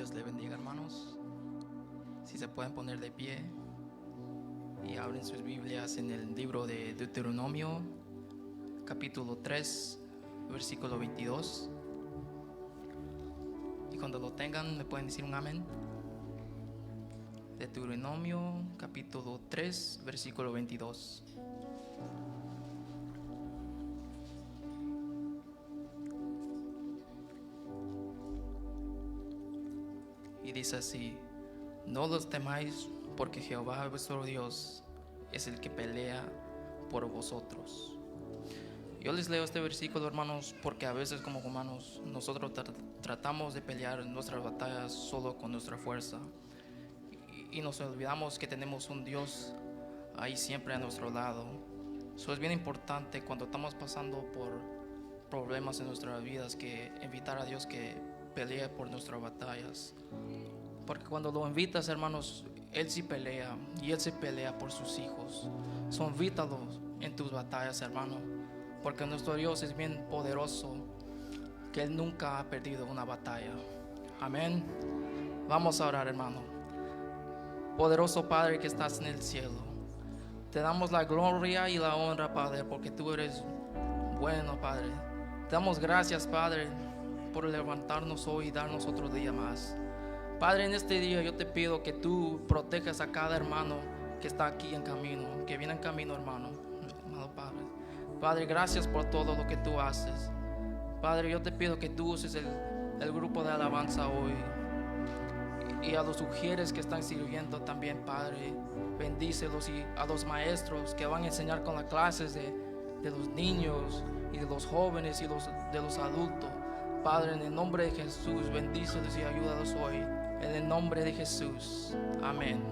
Dios le bendiga, hermanos. Si se pueden poner de pie y abren sus Biblias en el libro de Deuteronomio, capítulo 3, versículo 22. Y cuando lo tengan, me pueden decir un amén. Deuteronomio, capítulo 3, versículo 22. Y dice así: no los temáis, porque Jehová vuestro Dios es el que pelea por vosotros. Yo les leo este versículo, hermanos, porque a veces como humanos nosotros tratamos de pelear nuestras batallas solo con nuestra fuerza y nos olvidamos que tenemos un Dios ahí siempre a nuestro lado. Eso es bien importante cuando estamos pasando por problemas en nuestras vidas, que invitar a Dios que pelee por nuestras batallas. Porque cuando lo invitas, hermanos, Él sí pelea, y Él se pelea por sus hijos. Invítalos en tus batallas, hermano, porque nuestro Dios es bien poderoso, que Él nunca ha perdido una batalla. Amén. Vamos a orar, hermano. Poderoso Padre que estás en el cielo, te damos la gloria y la honra, Padre, porque tú eres bueno, Padre. Te damos gracias, Padre, por levantarnos hoy y darnos otro día más. Padre, en este día yo te pido que tú protejas a cada hermano que está aquí en camino, que viene en camino, hermano Padre. Padre, gracias por todo lo que tú haces. Padre, yo te pido que tú uses el grupo de alabanza hoy, y a los mujeres que están sirviendo también, Padre, bendícelos, y a los maestros que van a enseñar con las clases de los niños y de los jóvenes y de los adultos. Padre, en el nombre de Jesús, bendícelos y ayúdalos hoy. En el nombre de Jesús. Amén.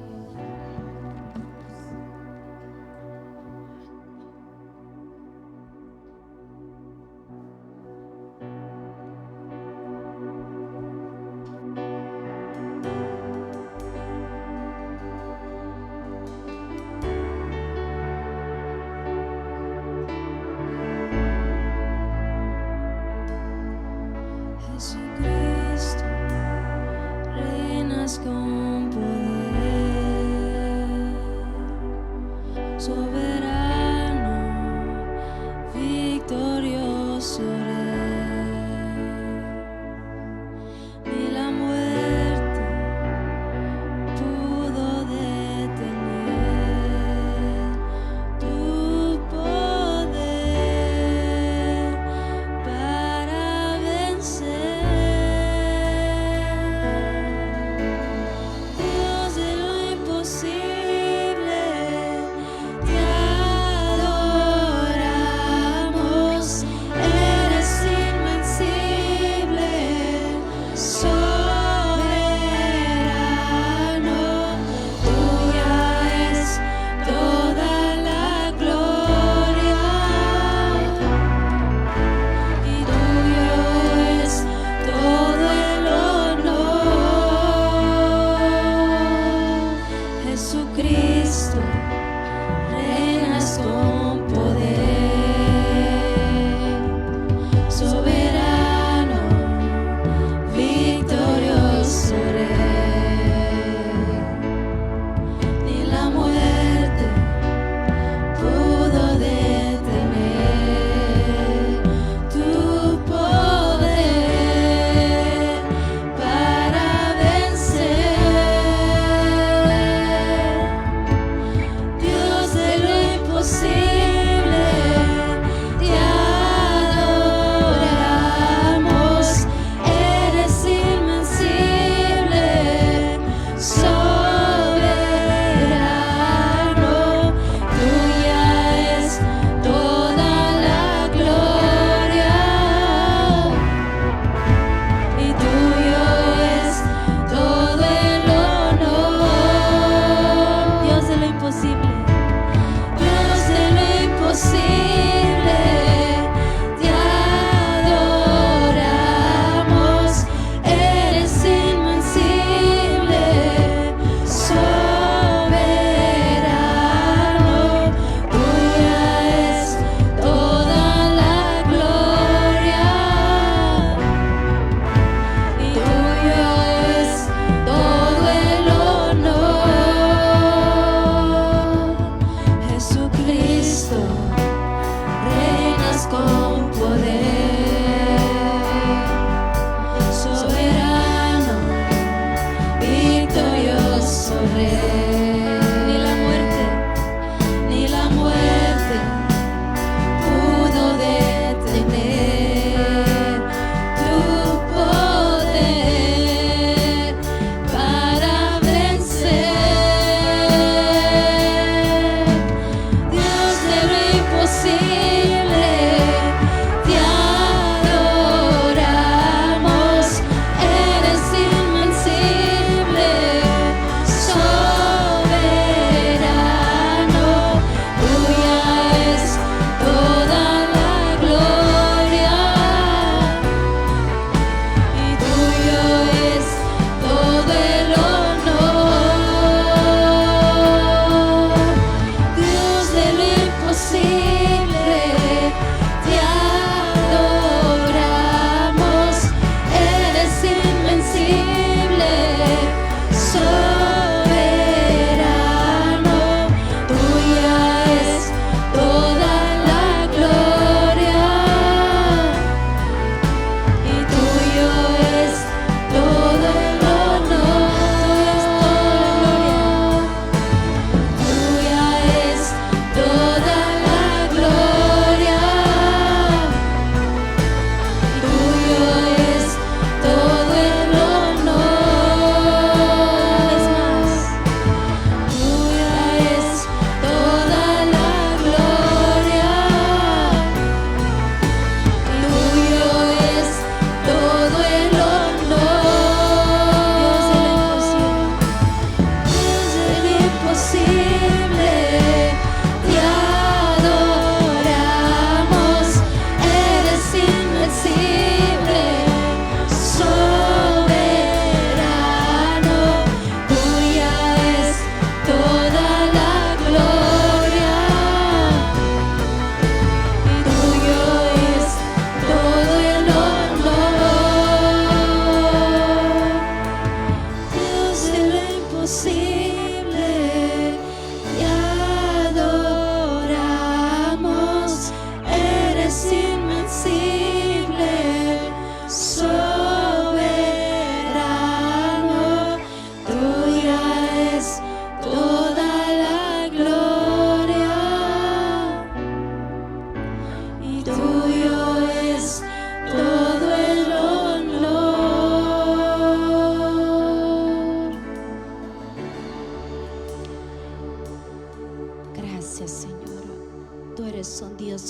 Jesucristo, reinas con poder.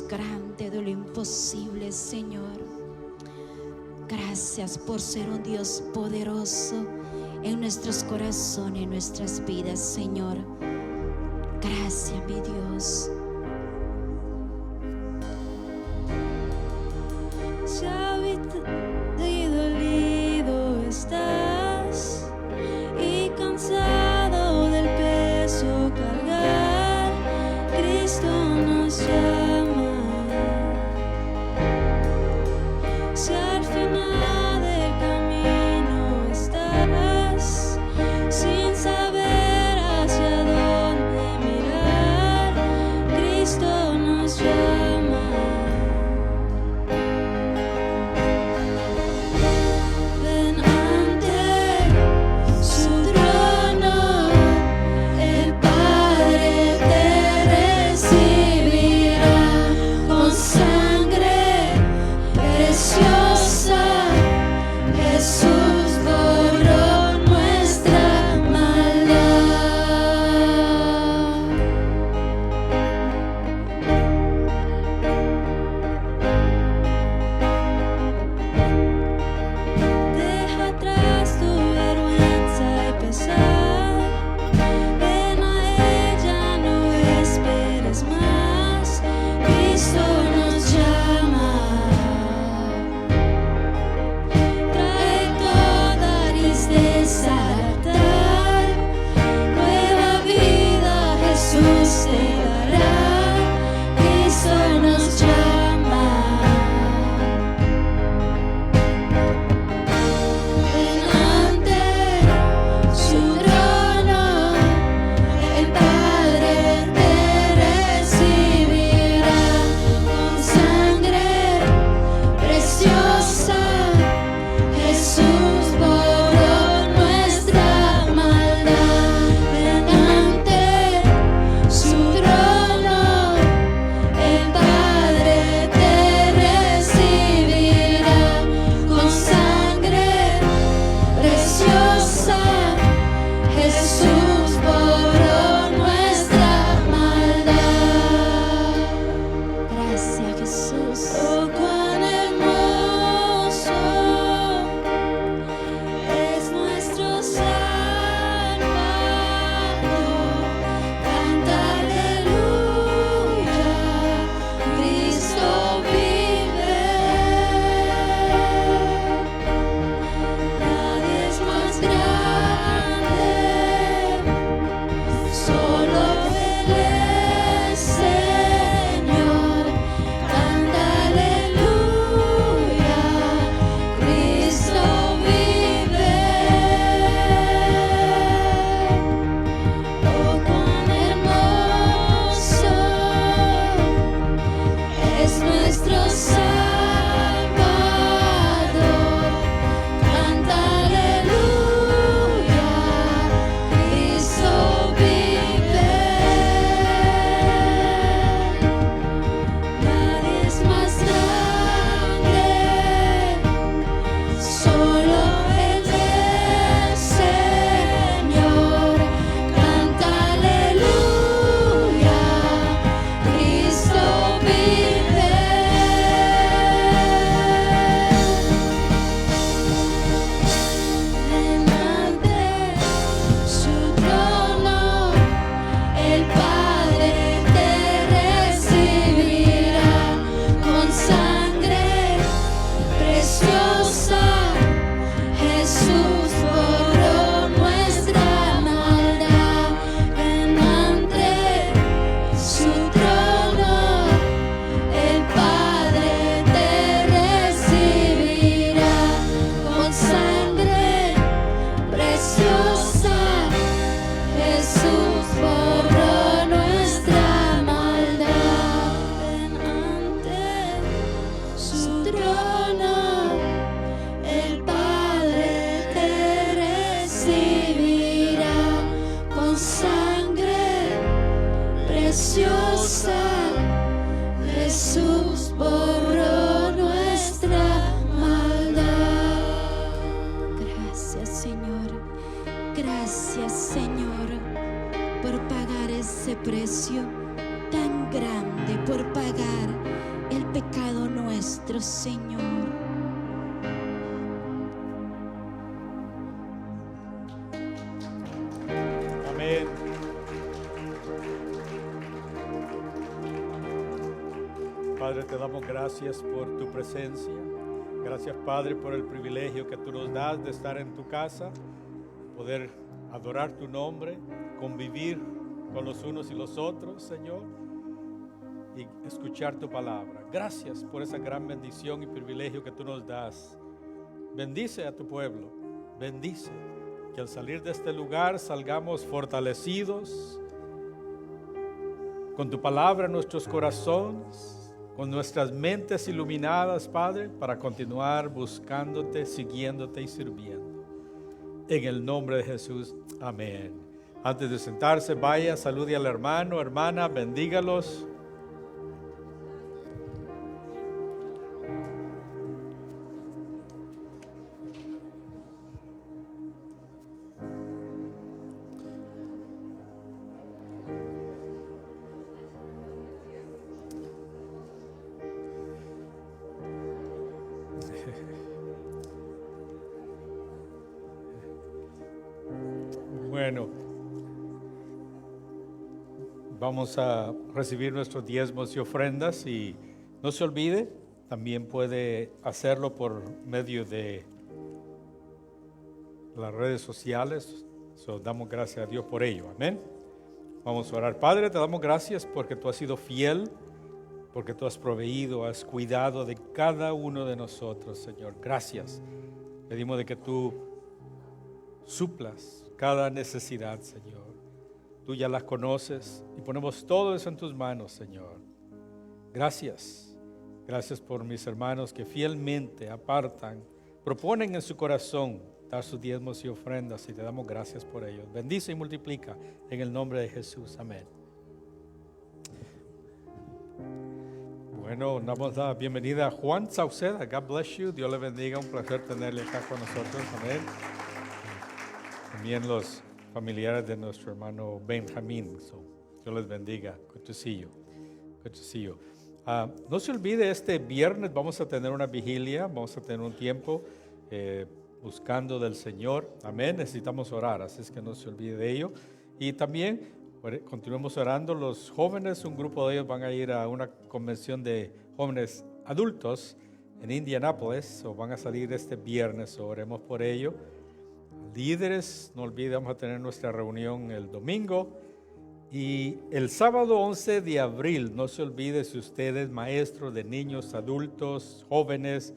grande de lo imposible, Señor. Gracias por ser un Dios poderoso en nuestros corazones, en nuestras vidas, Señor. Gracias, mi Dios. Y dolido estás y cansado del peso cargar, Cristo nos llama. Si al final del camino estás sin saber hacia dónde mirar, Cristo nos llama. Ven ante su trono, el Padre te recibirá con sangre preciosa. Jesús borró nuestra maldad. Deja atrás tu vergüenza y pesar. Ven a ella, no esperes más. Cristo nos llama. Trae toda tristeza al altar. Nueva vida Jesús te dará. Cristo nos llama. Ven ante su trono, el Padre te recibirá con sangre preciosa. Jesús borró nuestra maldad. Ven ante su trono, el Padre te recibirá con sangre preciosa. Jesús borró nuestra maldad. Gracias, Jesús. Oh, cuán hermoso es nuestro Salvador. Canta aleluya, Cristo vive. Nadie es más grande, solo Él es Señor. Canta aleluya, Cristo vive. Oh, cuán hermoso es nuestro Salvador. Canta aleluya, Cristo vive. Nadie es más grande, solo Él es Señor. Canta aleluya, Cristo vive. Ven ante su trono, el Padre te recibirá con sangre preciosa. Jesús borró nuestra maldad. Ven ante su trono, el Padre te recibirá con sangre preciosa. Jesús borró nuestra maldad. Ven ante su trono, el Padre te recibirá con sangre preciosa. Jesús borró nuestra maldad. Gracias, Señor. Gracias, Señor, por pagar ese precio. tan grande por pagar el pecado nuestro, Señor. Amén. Padre, te damos gracias por tu presencia. Gracias, Padre, por el privilegio que tú nos das de estar en tu casa, poder adorar tu nombre, convivir con los unos y los otros, Señor, y escuchar tu palabra. Gracias por esa gran bendición y privilegio que tú nos das. Bendice a tu pueblo, bendice que al salir de este lugar salgamos fortalecidos con tu palabra en nuestros corazones, con nuestras mentes iluminadas, Padre, para continuar buscándote, siguiéndote y sirviendo. En el nombre de Jesús, amén. Antes de sentarse, vaya, salude al hermano, hermana, bendígalos. Bueno, vamos a recibir nuestros diezmos y ofrendas y no se olvide, también puede hacerlo por medio de las redes sociales. Damos gracias a Dios por ello. Amén. Vamos a orar. Padre, te damos gracias porque tú has sido fiel, porque tú has proveído, has cuidado de cada uno de nosotros, Señor. Gracias. Pedimos de que tú suplas cada necesidad, Señor. Tú ya las conoces y ponemos todo eso en tus manos, Señor. Gracias. Gracias por mis hermanos que fielmente apartan, proponen en su corazón dar sus diezmos y ofrendas y te damos gracias por ellos. Bendice y multiplica en el nombre de Jesús. Amén. Bueno, damos la bienvenida a Juan Sauceda. God bless you. Dios le bendiga. Un placer tenerle acá con nosotros. Amén. También los familiares de nuestro hermano Benjamín. Dios les bendiga. Good to see you. Good to see you. No se olvide, este viernes vamos a tener una vigilia, vamos a tener un tiempo buscando del Señor. Amén. Necesitamos orar, así es que no se olvide de ello. Y también continuemos orando. Los jóvenes, un grupo de ellos van a ir a una convención de jóvenes adultos en Indianápolis, o van a salir este viernes, oremos por ello. Líderes, no olviden, vamos a tener nuestra reunión el domingo. Y el sábado 11 de abril, no se olvide, si usted es maestro de niños, adultos, jóvenes,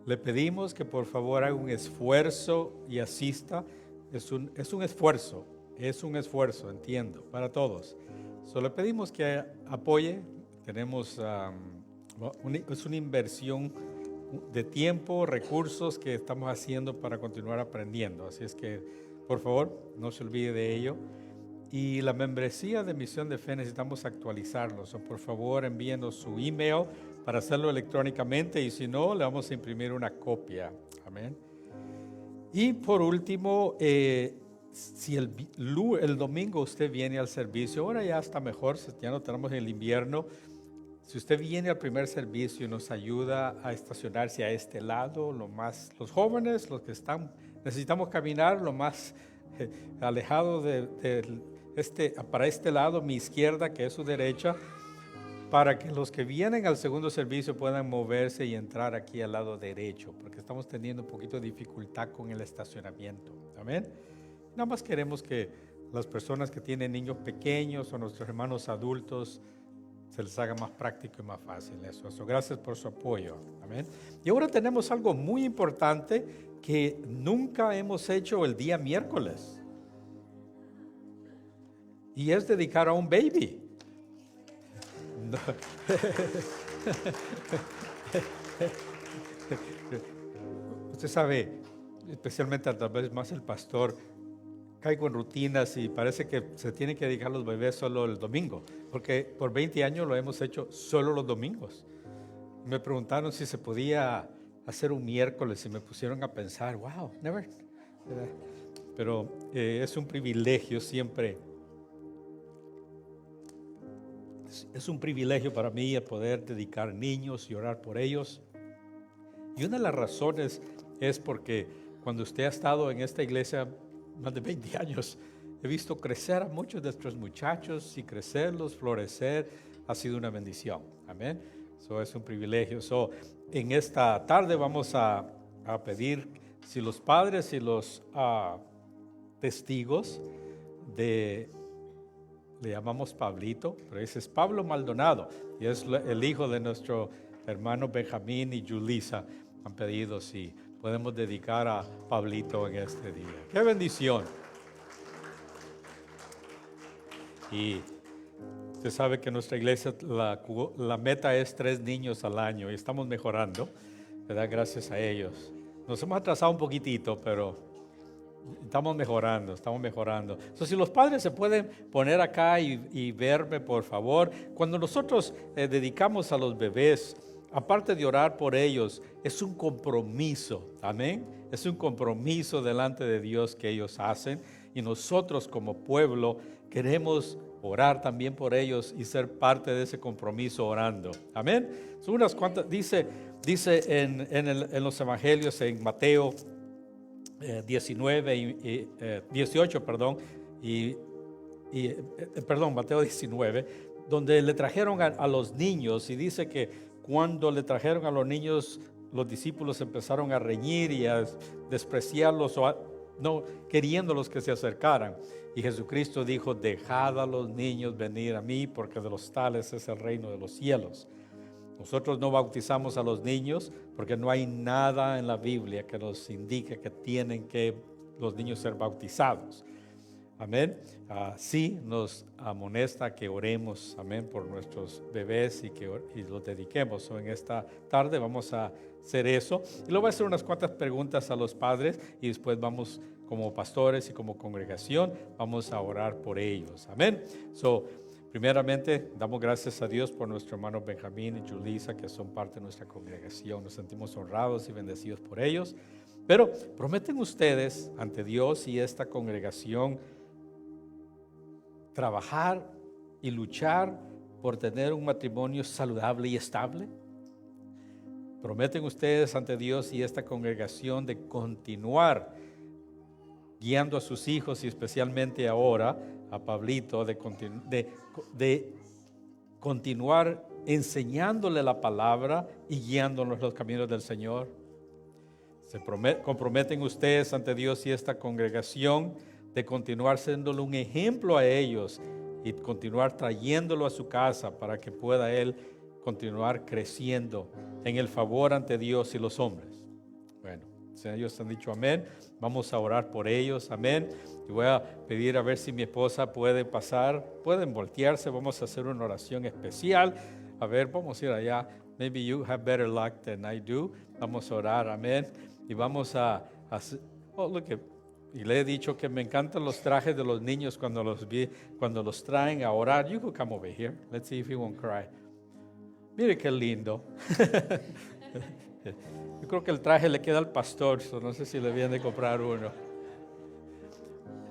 le pedimos que por favor haga un esfuerzo y asista. Es un esfuerzo, entiendo, para todos. Le pedimos que apoye. Tenemos, es una inversión de tiempo, recursos que estamos haciendo para continuar aprendiendo. Así es que, por favor, no se olvide de ello. Y la membresía de Misión de Fe necesitamos actualizarlo. Por favor, envíenos su email para hacerlo electrónicamente, y si no, le vamos a imprimir una copia. Amén. Y por último, si el domingo usted viene al servicio, ahora ya está mejor, ya no tenemos el invierno. Si usted viene al primer servicio y nos ayuda a estacionarse a este lado, los jóvenes, los que necesitamos caminar lo más alejado para este lado, mi izquierda, que es su derecha, para que los que vienen al segundo servicio puedan moverse y entrar aquí al lado derecho, porque estamos teniendo un poquito de dificultad con el estacionamiento. Amén. Nada más queremos que las personas que tienen niños pequeños o nuestros hermanos adultos se les haga más práctico y más fácil eso. Gracias por su apoyo. Amén. Y ahora tenemos algo muy importante que nunca hemos hecho el día miércoles. Y es dedicar a un baby. No. Usted sabe, especialmente tal vez más el pastor, caigo en rutinas y parece que se tienen que dedicar los bebés solo el domingo, porque por 20 años lo hemos hecho solo los domingos. Me preguntaron si se podía hacer un miércoles y me pusieron a pensar, wow, never. Pero es un privilegio siempre Es un privilegio para mí el poder dedicar niños y orar por ellos. Y una de las razones es porque cuando usted ha estado en esta iglesia más de 20 años, he visto crecer a muchos de nuestros muchachos y crecerlos, florecer, ha sido una bendición. Amén. Eso es un privilegio. En esta tarde vamos a pedir si los padres y los testigos le llamamos Pablito, pero ese es Pablo Maldonado y es el hijo de nuestro hermano Benjamín y Julisa. Han pedido si podemos dedicar a Pablito en este día. ¡Qué bendición! Y usted sabe que en nuestra iglesia la meta es 3 niños al año y estamos mejorando, ¿verdad? Gracias a ellos. Nos hemos atrasado un poquitito, pero estamos mejorando. Si los padres se pueden poner acá y verme, por favor. Cuando nosotros dedicamos a los bebés, aparte de orar por ellos, es un compromiso, amén. Es un compromiso delante de Dios que ellos hacen y nosotros como pueblo queremos orar también por ellos y ser parte de ese compromiso orando, amén. Son unas cuantas, dice en los evangelios, en Mateo 18, Mateo 19, donde le trajeron a los niños y dice que cuando le trajeron a los niños, los discípulos empezaron a reñir y a despreciarlos no queriéndolos que se acercaran. Y Jesucristo dijo: dejad a los niños venir a mí, porque de los tales es el reino de los cielos. Nosotros no bautizamos a los niños porque no hay nada en la Biblia que nos indique que tienen que los niños ser bautizados. Amén. Sí nos amonesta que oremos, amén, por nuestros bebés y los dediquemos. En esta tarde vamos a hacer eso. Y luego voy a hacer unas cuantas preguntas a los padres y después vamos como pastores y como congregación, vamos a orar por ellos. Amén. Primeramente, damos gracias a Dios por nuestro hermano Benjamín y Julisa, que son parte de nuestra congregación. Nos sentimos honrados y bendecidos por ellos. Pero prometen ustedes ante Dios y esta congregación trabajar y luchar por tener un matrimonio saludable y estable. Prometen ustedes ante Dios y esta congregación de continuar guiando a sus hijos y especialmente ahora a Pablito, de continuar enseñándole la palabra y guiándonos los caminos del Señor. Se comprometen ustedes ante Dios y esta congregación de continuar siéndole un ejemplo a ellos y continuar trayéndolo a su casa para que pueda él continuar creciendo en el favor ante Dios y los hombres. Bueno, si ellos han dicho amén, vamos a orar por ellos, amén. Y voy a pedir a ver si mi esposa puede pasar, pueden voltearse, vamos a hacer una oración especial. A ver, vamos a ir allá. Maybe you have better luck than I do. Vamos a orar, amén. Y vamos a hacer, y le he dicho que me encantan los trajes de los niños cuando los traen a orar. You could come over here. Let's see if he won't cry. Mire qué lindo. Yo creo que el traje le queda al pastor, no sé si le viene a comprar uno.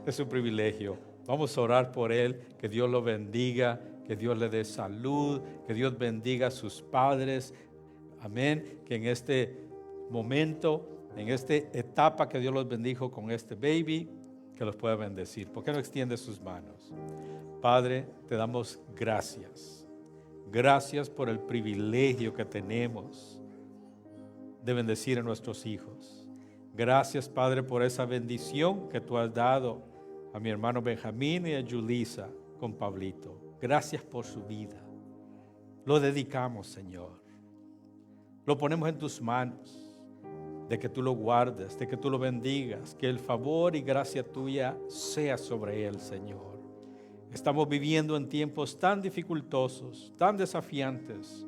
Es un privilegio. Vamos a orar por él, que Dios lo bendiga, que Dios le dé salud, que Dios bendiga a sus padres. Amén. Que en este momento, en esta etapa que Dios los bendijo con este baby, que los pueda bendecir. ¿Por qué no extiende sus manos? Padre, te damos gracias. Gracias por el privilegio que tenemos de bendecir a nuestros hijos. Gracias, Padre, por esa bendición que tú has dado a mi hermano Benjamín y a Julisa con Pablito. Gracias por su vida. Lo dedicamos, Señor. Lo ponemos en tus manos. De que tú lo guardes, de que tú lo bendigas, que el favor y gracia tuya sea sobre él, Señor. Estamos viviendo en tiempos tan dificultosos, tan desafiantes,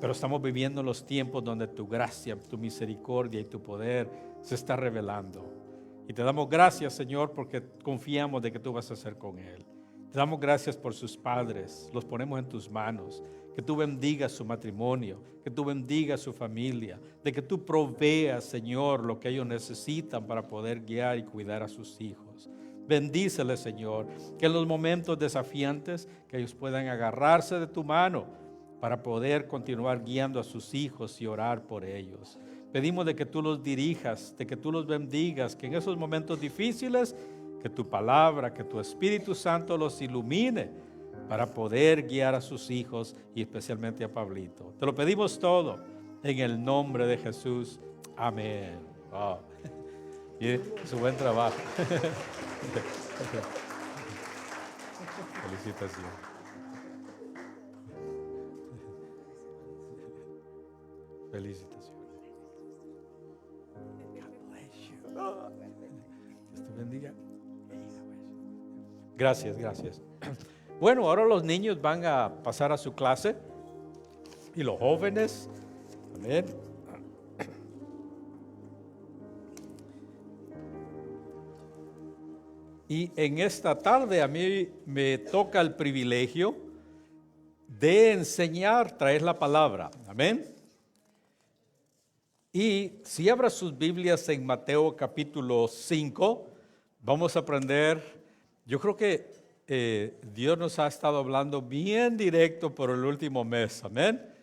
pero estamos viviendo en los tiempos donde tu gracia, tu misericordia y tu poder se está revelando. Y te damos gracias, Señor, porque confiamos de que tú vas a hacer con él. Te damos gracias por sus padres, los ponemos en tus manos. Que tú bendigas su matrimonio, que tú bendigas su familia, de que tú proveas, Señor, lo que ellos necesitan para poder guiar y cuidar a sus hijos. Bendíceles, Señor, que en los momentos desafiantes, que ellos puedan agarrarse de tu mano para poder continuar guiando a sus hijos y orar por ellos. Pedimos de que tú los dirijas, de que tú los bendigas, que en esos momentos difíciles, que tu palabra, que tu Espíritu Santo los ilumine para poder guiar a sus hijos y especialmente a Pablito. Te lo pedimos todo en el nombre de Jesús. Amén. Wow. Su buen trabajo. Felicitaciones. Felicitaciones. God bless you. Dios te bendiga. Gracias, gracias. Bueno, ahora los niños van a pasar a su clase y los jóvenes. Amén. Y en esta tarde a mí me toca el privilegio de enseñar, traer la palabra. Amén. Y si abra sus Biblias en Mateo capítulo 5, vamos a aprender. Yo creo que Dios nos ha estado hablando bien directo por el último mes. Amén.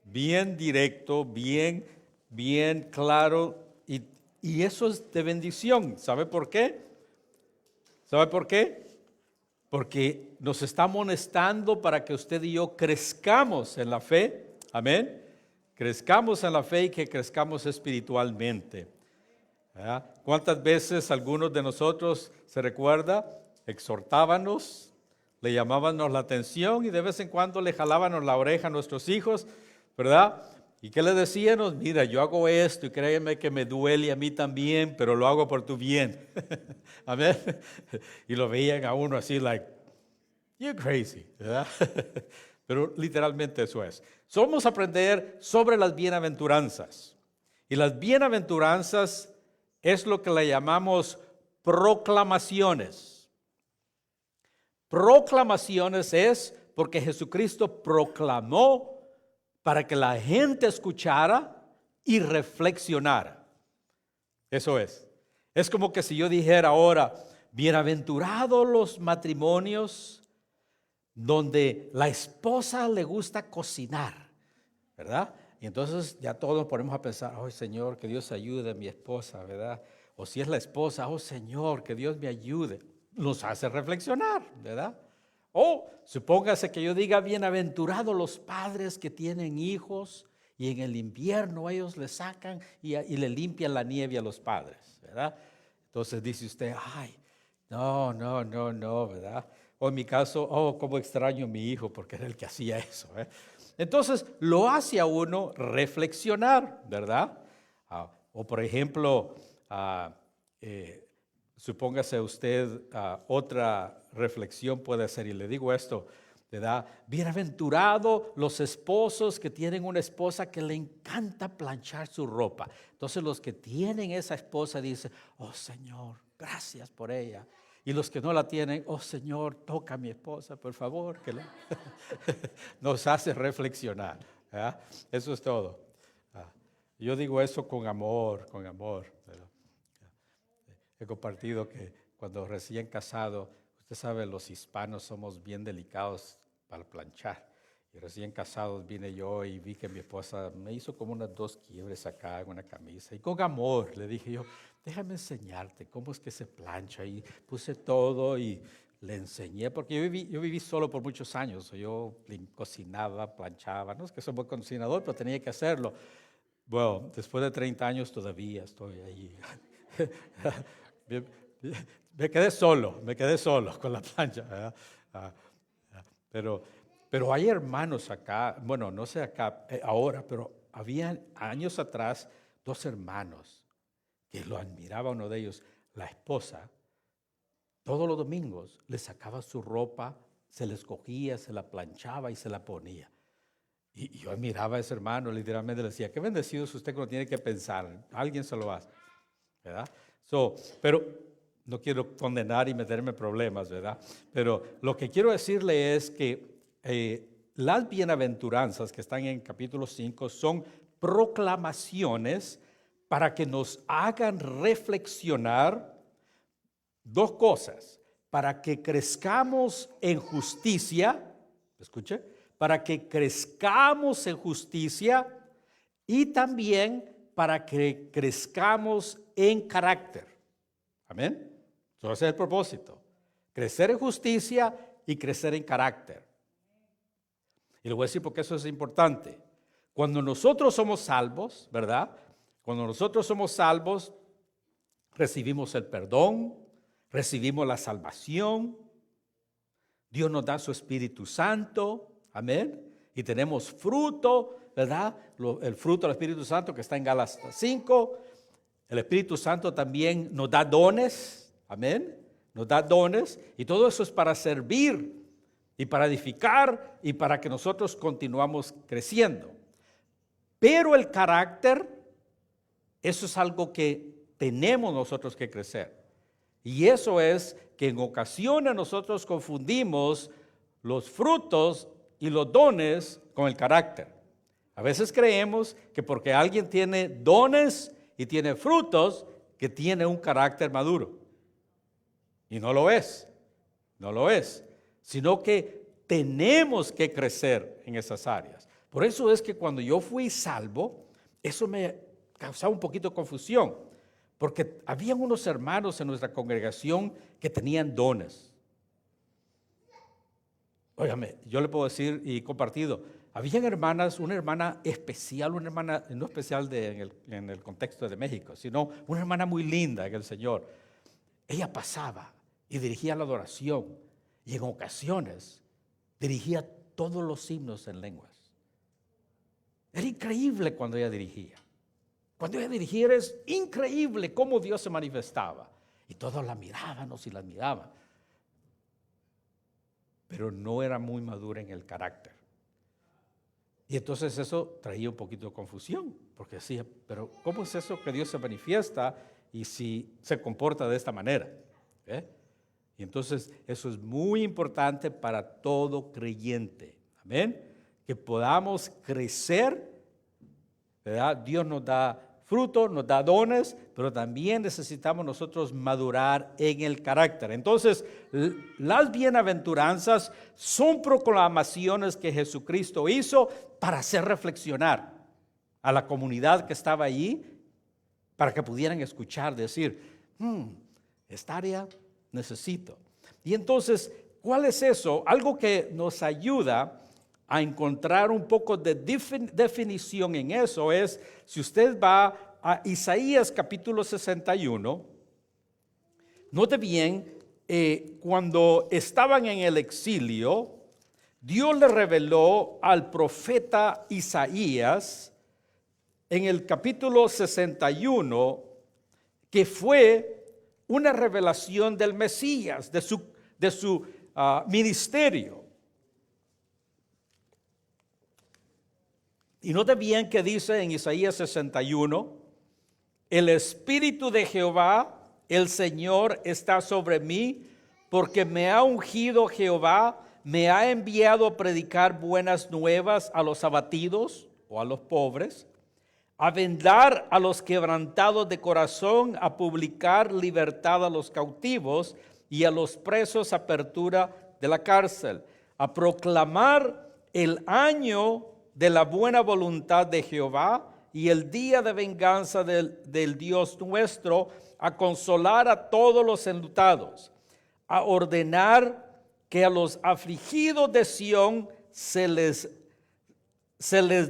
Bien directo, bien claro. Y eso es de bendición. ¿Sabe por qué? ¿Sabe por qué? Porque nos está amonestando para que usted y yo crezcamos en la fe. Amén. Crezcamos en la fe y que crezcamos espiritualmente. ¿Verdad? ¿Cuántas veces algunos de nosotros, se recuerda, exhortábamos, le llamábamos la atención y de vez en cuando le jalábamos la oreja a nuestros hijos, ¿verdad? ¿Y qué le decíamos? Mira, yo hago esto y créeme que me duele a mí también, pero lo hago por tu bien. Amén. Y lo veían a uno así, like, you're crazy, ¿verdad? Pero literalmente eso es. Vamos a aprender sobre las bienaventuranzas. Y las bienaventuranzas es lo que le llamamos proclamaciones. Proclamaciones es porque Jesucristo proclamó para que la gente escuchara y reflexionara. Eso es. Es como que si yo dijera ahora, bienaventurados los matrimonios donde la esposa le gusta cocinar, ¿verdad? Y entonces ya todos nos ponemos a pensar, oh Señor, que Dios ayude a mi esposa, ¿verdad? O si es la esposa, oh Señor, que Dios me ayude. Nos hace reflexionar, ¿verdad? O supóngase que yo diga, bienaventurados los padres que tienen hijos y en el invierno ellos le sacan y le limpian la nieve a los padres, ¿verdad? Entonces dice usted, ay, no, ¿verdad? O en mi caso, oh, cómo extraño a mi hijo porque era el que hacía eso, ¿eh? Entonces lo hace a uno reflexionar, ¿verdad? O por ejemplo, supóngase usted otra reflexión puede ser, y le digo esto, ¿verdad? Bienaventurados los esposos que tienen una esposa que le encanta planchar su ropa. Entonces los que tienen esa esposa dicen, oh Señor, gracias por ella. Y los que no la tienen, oh Señor, toca a mi esposa, por favor. Nos hace reflexionar, ¿verdad? Eso es todo. Yo digo eso con amor, ¿verdad? He compartido que cuando recién casado, usted sabe, los hispanos somos bien delicados para planchar. Y recién casados vine yo y vi que mi esposa me hizo como unas 2 quiebres acá en una camisa. Y con amor le dije yo, déjame enseñarte cómo es que se plancha. Y puse todo y le enseñé, porque yo viví solo por muchos años. Yo cocinaba, planchaba. No es que soy buen cocinador, pero tenía que hacerlo. Bueno, después de 30 años todavía estoy ahí. Me quedé solo con la plancha, ¿verdad? Pero hay hermanos acá, bueno, no sé acá ahora, pero había años atrás 2 hermanos que lo admiraba uno de ellos. La esposa, todos los domingos le sacaba su ropa, se la escogía, se la planchaba y se la ponía. Y yo admiraba a ese hermano, literalmente le decía, qué bendecido es usted que no tiene que pensar, alguien se lo hace, ¿verdad? Pero no quiero condenar y meterme en problemas, ¿verdad? Pero lo que quiero decirle es que las bienaventuranzas que están en capítulo 5 son proclamaciones para que nos hagan reflexionar 2 cosas, para que crezcamos en justicia, escuche, para que crezcamos en justicia y también para que crezcamos en carácter. Amén. Ese es el propósito, crecer en justicia y crecer en carácter. Y le voy a decir por qué eso es importante. Cuando nosotros somos salvos, ¿verdad? Cuando nosotros somos salvos, recibimos el perdón, recibimos la salvación, Dios nos da su Espíritu Santo, amén, y tenemos fruto, ¿verdad? El fruto del Espíritu Santo que está en Gálatas 5, el Espíritu Santo también nos da dones, amén, nos da dones, y todo eso es para servir y para edificar y para que nosotros continuamos creciendo. Pero el carácter, eso es algo que tenemos nosotros que crecer. Y eso es que en ocasiones nosotros confundimos los frutos y los dones con el carácter. A veces creemos que porque alguien tiene dones y tiene frutos, que tiene un carácter maduro. Y no lo es, no lo es, sino que tenemos que crecer en esas áreas. Por eso es que cuando yo fui salvo, eso me causaba un poquito de confusión, porque había unos hermanos en nuestra congregación que tenían dones. Óigame, yo le puedo decir y he compartido, habían hermanas, una hermana especial, una hermana no especial en el contexto de México, sino una hermana muy linda en el Señor. Ella pasaba y dirigía la adoración y en ocasiones dirigía todos los himnos en lenguas. Era increíble cuando ella dirigía. Cuando ella dirigía era increíble cómo Dios se manifestaba. Y todos la mirábamos y la miraban. Pero no era muy madura en el carácter. Y entonces eso traía un poquito de confusión. Porque decía, pero ¿cómo es eso que Dios se manifiesta y si se comporta de esta manera? Y entonces eso es muy importante para todo creyente. Amén. Que podamos crecer, ¿verdad? Dios nos da fruto, nos da dones, pero también necesitamos nosotros madurar en el carácter. Entonces, las bienaventuranzas son proclamaciones que Jesucristo hizo para hacer reflexionar a la comunidad que estaba allí, para que pudieran escuchar, decir, esta área necesito. Y entonces, ¿cuál es eso? Algo que nos ayuda a encontrar un poco de definición en eso es, si usted va a Isaías capítulo 61, note bien, cuando estaban en el exilio, Dios le reveló al profeta Isaías en el capítulo 61 que fue una revelación del Mesías, de su ministerio. Y note bien que dice en Isaías 61, el Espíritu de Jehová, el Señor, está sobre mí, porque me ha ungido Jehová, me ha enviado a predicar buenas nuevas a los abatidos o a los pobres, a vendar a los quebrantados de corazón, a publicar libertad a los cautivos y a los presos apertura de la cárcel, a proclamar el año de la buena voluntad de Jehová y el día de venganza del Dios nuestro, a consolar a todos los enlutados, a ordenar que a los afligidos de Sión se les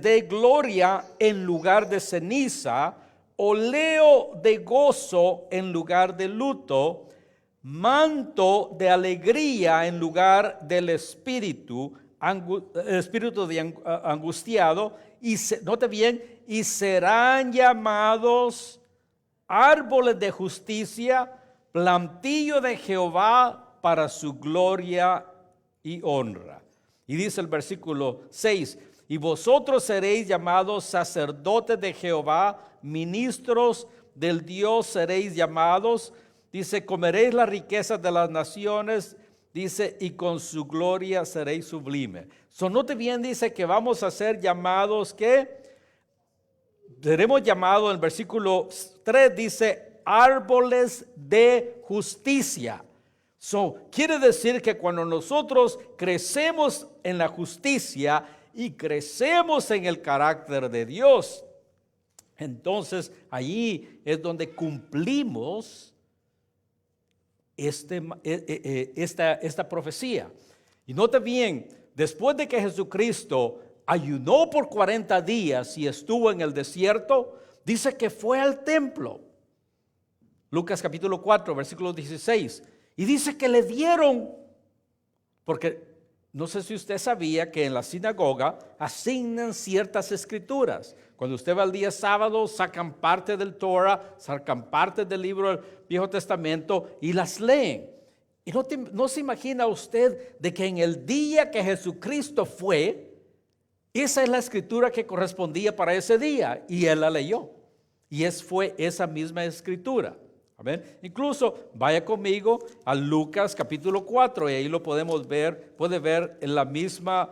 dé gloria en lugar de ceniza, oleo de gozo en lugar de luto, manto de alegría en lugar del espíritu de angustiado, y note bien, y serán llamados árboles de justicia, plantillo de Jehová para su gloria y honra. Y dice el versículo 6, y vosotros seréis llamados sacerdotes de Jehová, ministros del Dios seréis llamados. Dice, comeréis las riquezas de las naciones. Dice, y con su gloria seréis sublime. Note bien, dice que vamos a ser llamados, ¿qué? Seremos llamados, en el versículo 3 dice, árboles de justicia. Quiere decir que cuando nosotros crecemos en la justicia y crecemos en el carácter de Dios, entonces allí es donde cumplimos esta profecía. Y note bien, después de que Jesucristo ayunó por 40 días y estuvo en el desierto, dice que fue al templo. Lucas capítulo 4, versículo 16. Y dice que le dieron, porque no sé si usted sabía que en la sinagoga asignan ciertas escrituras. Cuando usted va el día sábado, sacan parte del Torah, sacan parte del libro del Viejo Testamento y las leen. Y no se imagina usted de que en el día que Jesucristo fue, esa es la escritura que correspondía para ese día y él la leyó. Y fue esa misma escritura. Amén. Incluso vaya conmigo a Lucas capítulo 4 y ahí lo podemos ver, puede ver en la misma,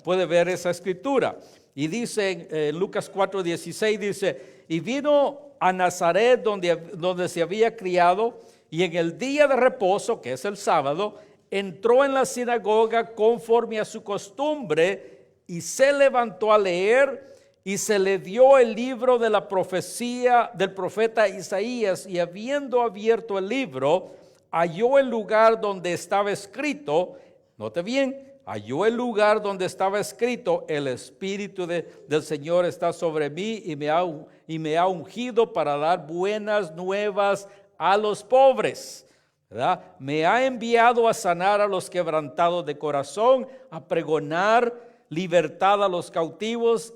puede ver esa escritura. Y dice en Lucas 4:16, dice, y vino a Nazaret donde se había criado, y en el día de reposo, que es el sábado, entró en la sinagoga conforme a su costumbre y se levantó a leer. Y se le dio el libro de la profecía del profeta Isaías, y habiendo abierto el libro, halló el lugar donde estaba escrito, note bien, halló el lugar donde estaba escrito, el Espíritu del Señor está sobre mí y me ha ungido para dar buenas nuevas a los pobres. ¿Verdad? Me ha enviado a sanar a los quebrantados de corazón, a pregonar libertad a los cautivos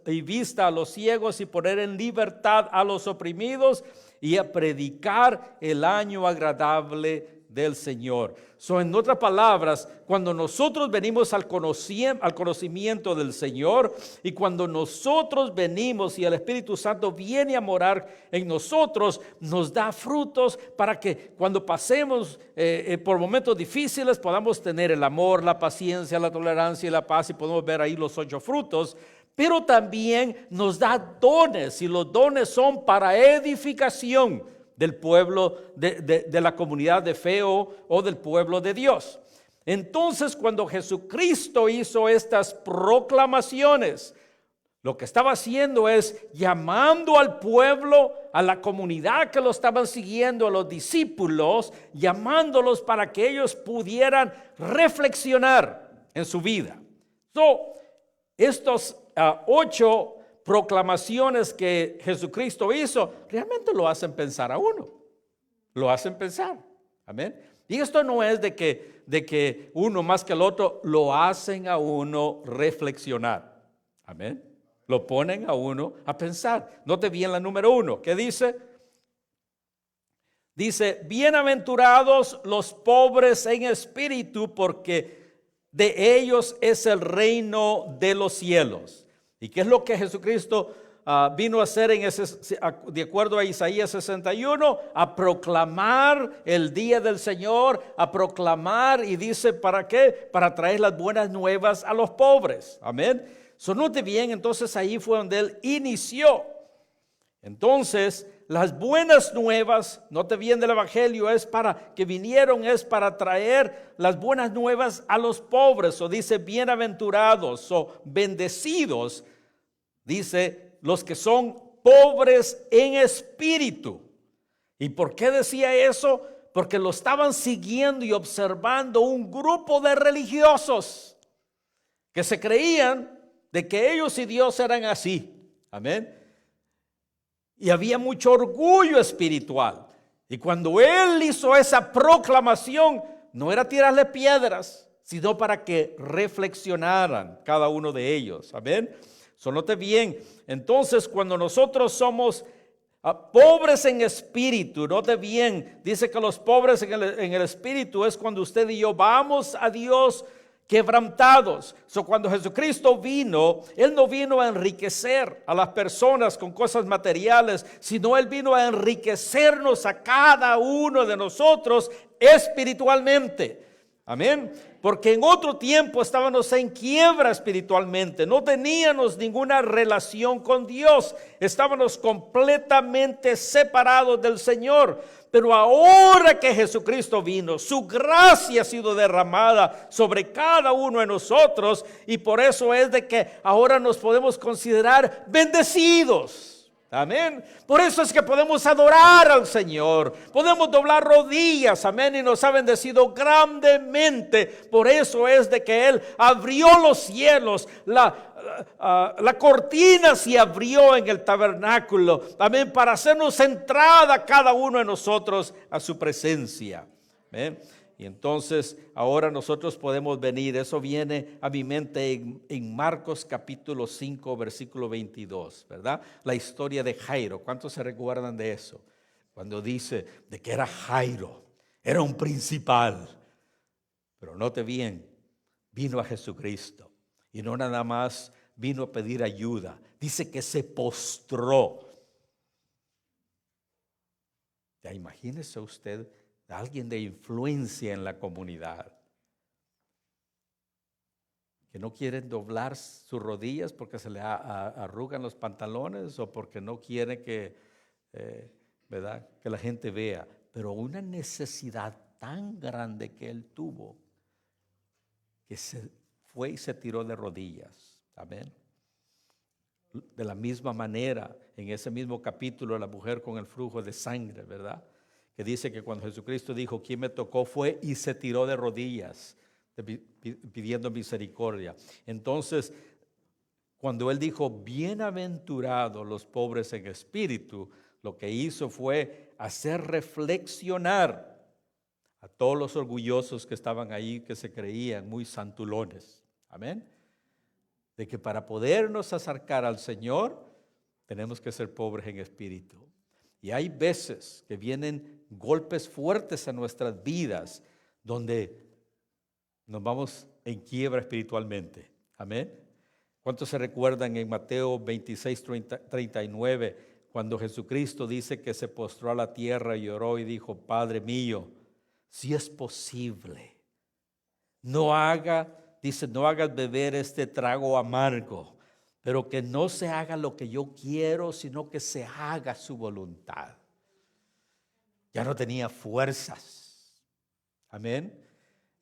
y vista a los ciegos, y poner en libertad a los oprimidos, y a predicar el año agradable del Señor. En otras palabras, cuando nosotros venimos al conocimiento del Señor, y cuando nosotros venimos y el Espíritu Santo viene a morar en nosotros, nos da frutos para que cuando pasemos por momentos difíciles podamos tener el amor, la paciencia, la tolerancia y la paz, y podemos ver ahí los 8 frutos. Pero también nos da dones, y los dones son para edificación del pueblo, de la comunidad de fe o del pueblo de Dios. Entonces, cuando Jesucristo hizo estas proclamaciones, lo que estaba haciendo es llamando al pueblo, a la comunidad que lo estaban siguiendo, a los discípulos, llamándolos para que ellos pudieran reflexionar en su vida. Estos 8 proclamaciones que Jesucristo hizo realmente lo hacen pensar a uno. Lo hacen pensar. Amén. Y esto no es de que uno más que el otro, lo hacen a uno reflexionar. Amén. Lo ponen a uno a pensar. Note bien la número 1. ¿Qué dice? Dice, bienaventurados los pobres en espíritu, porque de ellos es el reino de los cielos. ¿Y qué es lo que Jesucristo vino a hacer de acuerdo a Isaías 61? A proclamar el día del Señor, a proclamar, y dice, ¿para qué? Para traer las buenas nuevas a los pobres. Amén. Note bien, entonces ahí fue donde Él inició. Entonces, las buenas nuevas, note bien, del Evangelio es para traer las buenas nuevas a los pobres. Dice bienaventurados o bendecidos, dice los que son pobres en espíritu. ¿Y por qué decía eso? Porque lo estaban siguiendo y observando un grupo de religiosos que se creían de que ellos y Dios eran así. Amén. Y había mucho orgullo espiritual. Y cuando Él hizo esa proclamación, no era tirarle piedras, sino para que reflexionaran cada uno de ellos. Amén. Note bien, entonces cuando nosotros somos pobres en espíritu, note bien, dice que los pobres en el espíritu es cuando usted y yo vamos a Dios quebrantados. Cuando Jesucristo vino, Él no vino a enriquecer a las personas con cosas materiales, sino Él vino a enriquecernos a cada uno de nosotros espiritualmente. Amén. Porque en otro tiempo estábamos en quiebra espiritualmente. No teníamos ninguna relación con Dios. Estábamos completamente separados del Señor. Pero ahora que Jesucristo vino, su gracia ha sido derramada sobre cada uno de nosotros. Y por eso es de que ahora nos podemos considerar bendecidos. Amén. Por eso es que podemos adorar al Señor. Podemos doblar rodillas. Amén. Y nos ha bendecido grandemente. Por eso es de que Él abrió los cielos. La cortina se abrió en el tabernáculo. Amén. Para hacernos entrada cada uno de nosotros a su presencia. Amén. Y entonces ahora nosotros podemos venir. Eso viene a mi mente en Marcos capítulo 5 versículo 22, ¿verdad? La historia de Jairo. ¿Cuántos se recuerdan de eso? Cuando dice de que era Jairo, era un principal. Pero note bien, vino a Jesucristo. Y no nada más vino a pedir ayuda. Dice que se postró. Ya imagínese usted alguien de influencia en la comunidad, que no quieren doblar sus rodillas porque se le arrugan los pantalones o porque no quiere que, ¿verdad?, que la gente vea, pero una necesidad tan grande que él tuvo que se fue y se tiró de rodillas. Amén. De la misma manera, en ese mismo capítulo, la mujer con el flujo de sangre, ¿verdad?, que dice que cuando Jesucristo dijo, ¿quién me tocó? Fue y se tiró de rodillas pidiendo misericordia. Entonces, cuando él dijo, bienaventurados los pobres en espíritu, lo que hizo fue hacer reflexionar a todos los orgullosos que estaban ahí, que se creían muy santulones. Amén. De que para podernos acercar al Señor, tenemos que ser pobres en espíritu. Y hay veces que vienen golpes fuertes a nuestras vidas donde nos vamos en quiebra espiritualmente. Amén. ¿Cuántos se recuerdan en Mateo 26, 39, cuando Jesucristo dice que se postró a la tierra y oró y dijo, Padre mío, si es posible, no hagas beber este trago amargo, pero que no se haga lo que yo quiero, sino que se haga su voluntad. Ya no tenía fuerzas. Amén.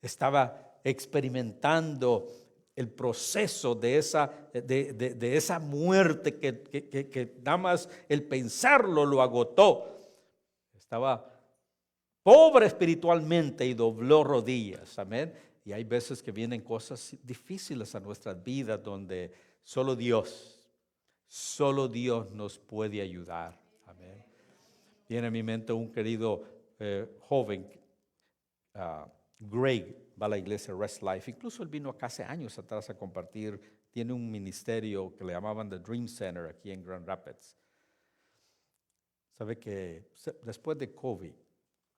Estaba experimentando el proceso de esa muerte que nada más el pensarlo lo agotó. Estaba pobre espiritualmente y dobló rodillas. Amén. Y hay veces que vienen cosas difíciles a nuestras vidas donde solo Dios nos puede ayudar. Amén. Viene a mi mente un querido joven, Greg, va a la iglesia Rest Life. Incluso él vino acá hace años atrás a compartir. Tiene un ministerio que le llamaban The Dream Center aquí en Grand Rapids. Sabe que después de COVID,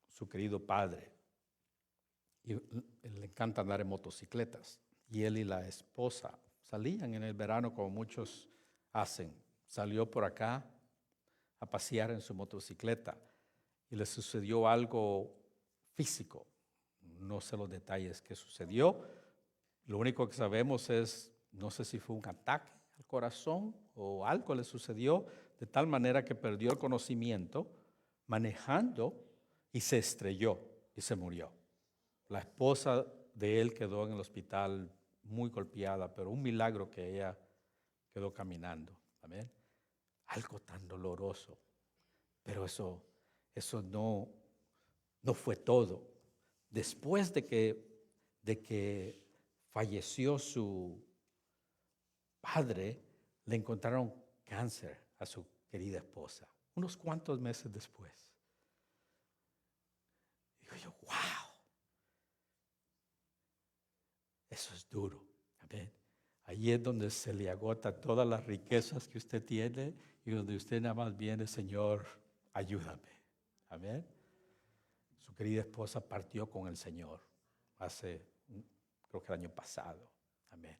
su querido padre, le encanta andar en motocicletas, y él y la esposa salían en el verano como muchos hacen. Salió por acá a pasear en su motocicleta y le sucedió algo físico. No sé los detalles que sucedió. Lo único que sabemos es, no sé si fue un ataque al corazón o algo le sucedió de tal manera que perdió el conocimiento manejando y se estrelló y se murió. La esposa de él quedó en el hospital muy golpeada, pero un milagro que ella quedó caminando. Amén. Algo tan doloroso. Pero eso no fue todo. Después de que falleció su padre, le encontraron cáncer a su querida esposa, unos cuantos meses después. Digo yo, wow, eso es duro. Amén. Allí es donde se le agota todas las riquezas que usted tiene y donde usted nada más viene, Señor, ayúdame. Amén. Su querida esposa partió con el Señor creo que el año pasado. Amén.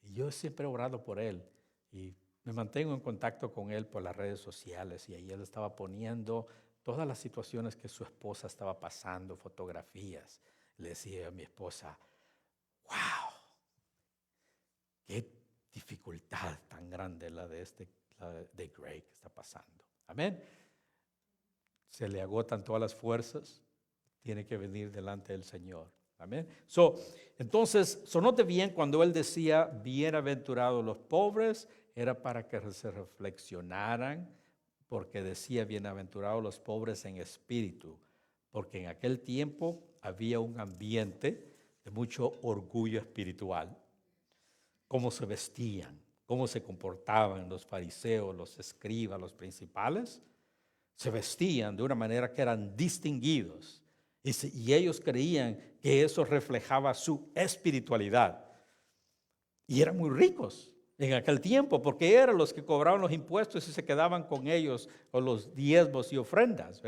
Y yo siempre he orado por él y me mantengo en contacto con él por las redes sociales, y ahí él estaba poniendo todas las situaciones que su esposa estaba pasando, fotografías. Le decía a mi esposa, wow, qué dificultad tan grande la de Greg que está pasando. Amén. Se le agotan todas las fuerzas, tiene que venir delante del Señor. Amén. Entonces, note bien, cuando él decía bienaventurados los pobres, era para que se reflexionaran, porque decía bienaventurados los pobres en espíritu, porque en aquel tiempo había un ambiente de mucho orgullo espiritual. Cómo se vestían, cómo se comportaban los fariseos, los escribas, los principales, se vestían de una manera que eran distinguidos. Y ellos creían que eso reflejaba su espiritualidad. Y eran muy ricos en aquel tiempo, porque eran los que cobraban los impuestos y se quedaban con ellos, o los diezmos y ofrendas.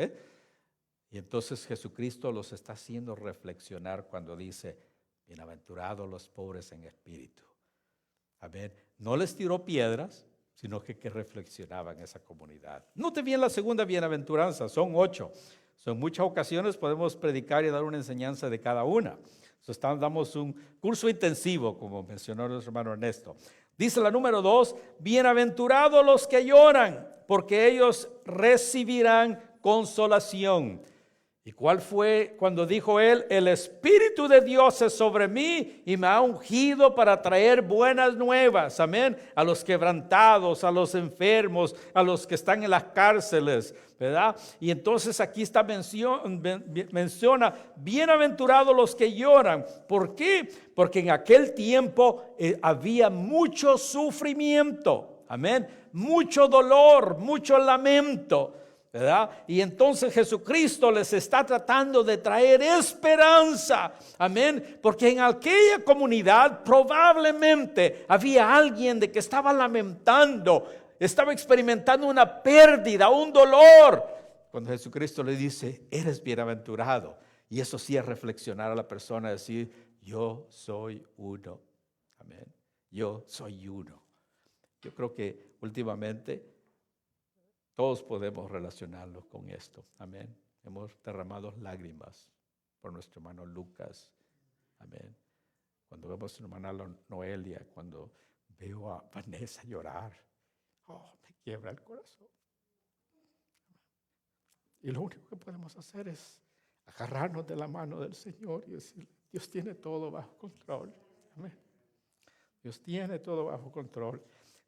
Y entonces Jesucristo los está haciendo reflexionar cuando dice, bienaventurados los pobres en espíritu. Amén. No les tiró piedras, sino que reflexionaban esa comunidad. Note bien la segunda bienaventuranza, son 8. En muchas ocasiones podemos predicar y dar una enseñanza de cada una. Damos un curso intensivo, como mencionó nuestro hermano Ernesto. Dice la número 2, bienaventurados los que lloran, porque ellos recibirán consolación. ¿Y cuál fue cuando dijo él? El Espíritu de Dios es sobre mí y me ha ungido para traer buenas nuevas, amén, a los quebrantados, a los enfermos, a los que están en las cárceles, ¿verdad? Y entonces aquí menciona, bienaventurados los que lloran. ¿Por qué? Porque en aquel tiempo había mucho sufrimiento, amén, mucho dolor, mucho lamento, ¿verdad? Y entonces Jesucristo les está tratando de traer esperanza, amén, porque en aquella comunidad probablemente había alguien de que estaba lamentando, estaba experimentando una pérdida, un dolor, cuando Jesucristo le dice, eres bienaventurado. Y eso sí es reflexionar a la persona, decir, yo soy uno, amén, yo soy uno. Yo creo que últimamente todos podemos relacionarlos con esto. Amén. Hemos derramado lágrimas por nuestro hermano Lucas. Amén. Cuando vemos a nuestra hermana Noelia, cuando veo a Vanessa llorar, me quiebra el corazón. Y lo único que podemos hacer es agarrarnos de la mano del Señor y decir, Dios tiene todo bajo control. Amén. Dios tiene todo bajo control.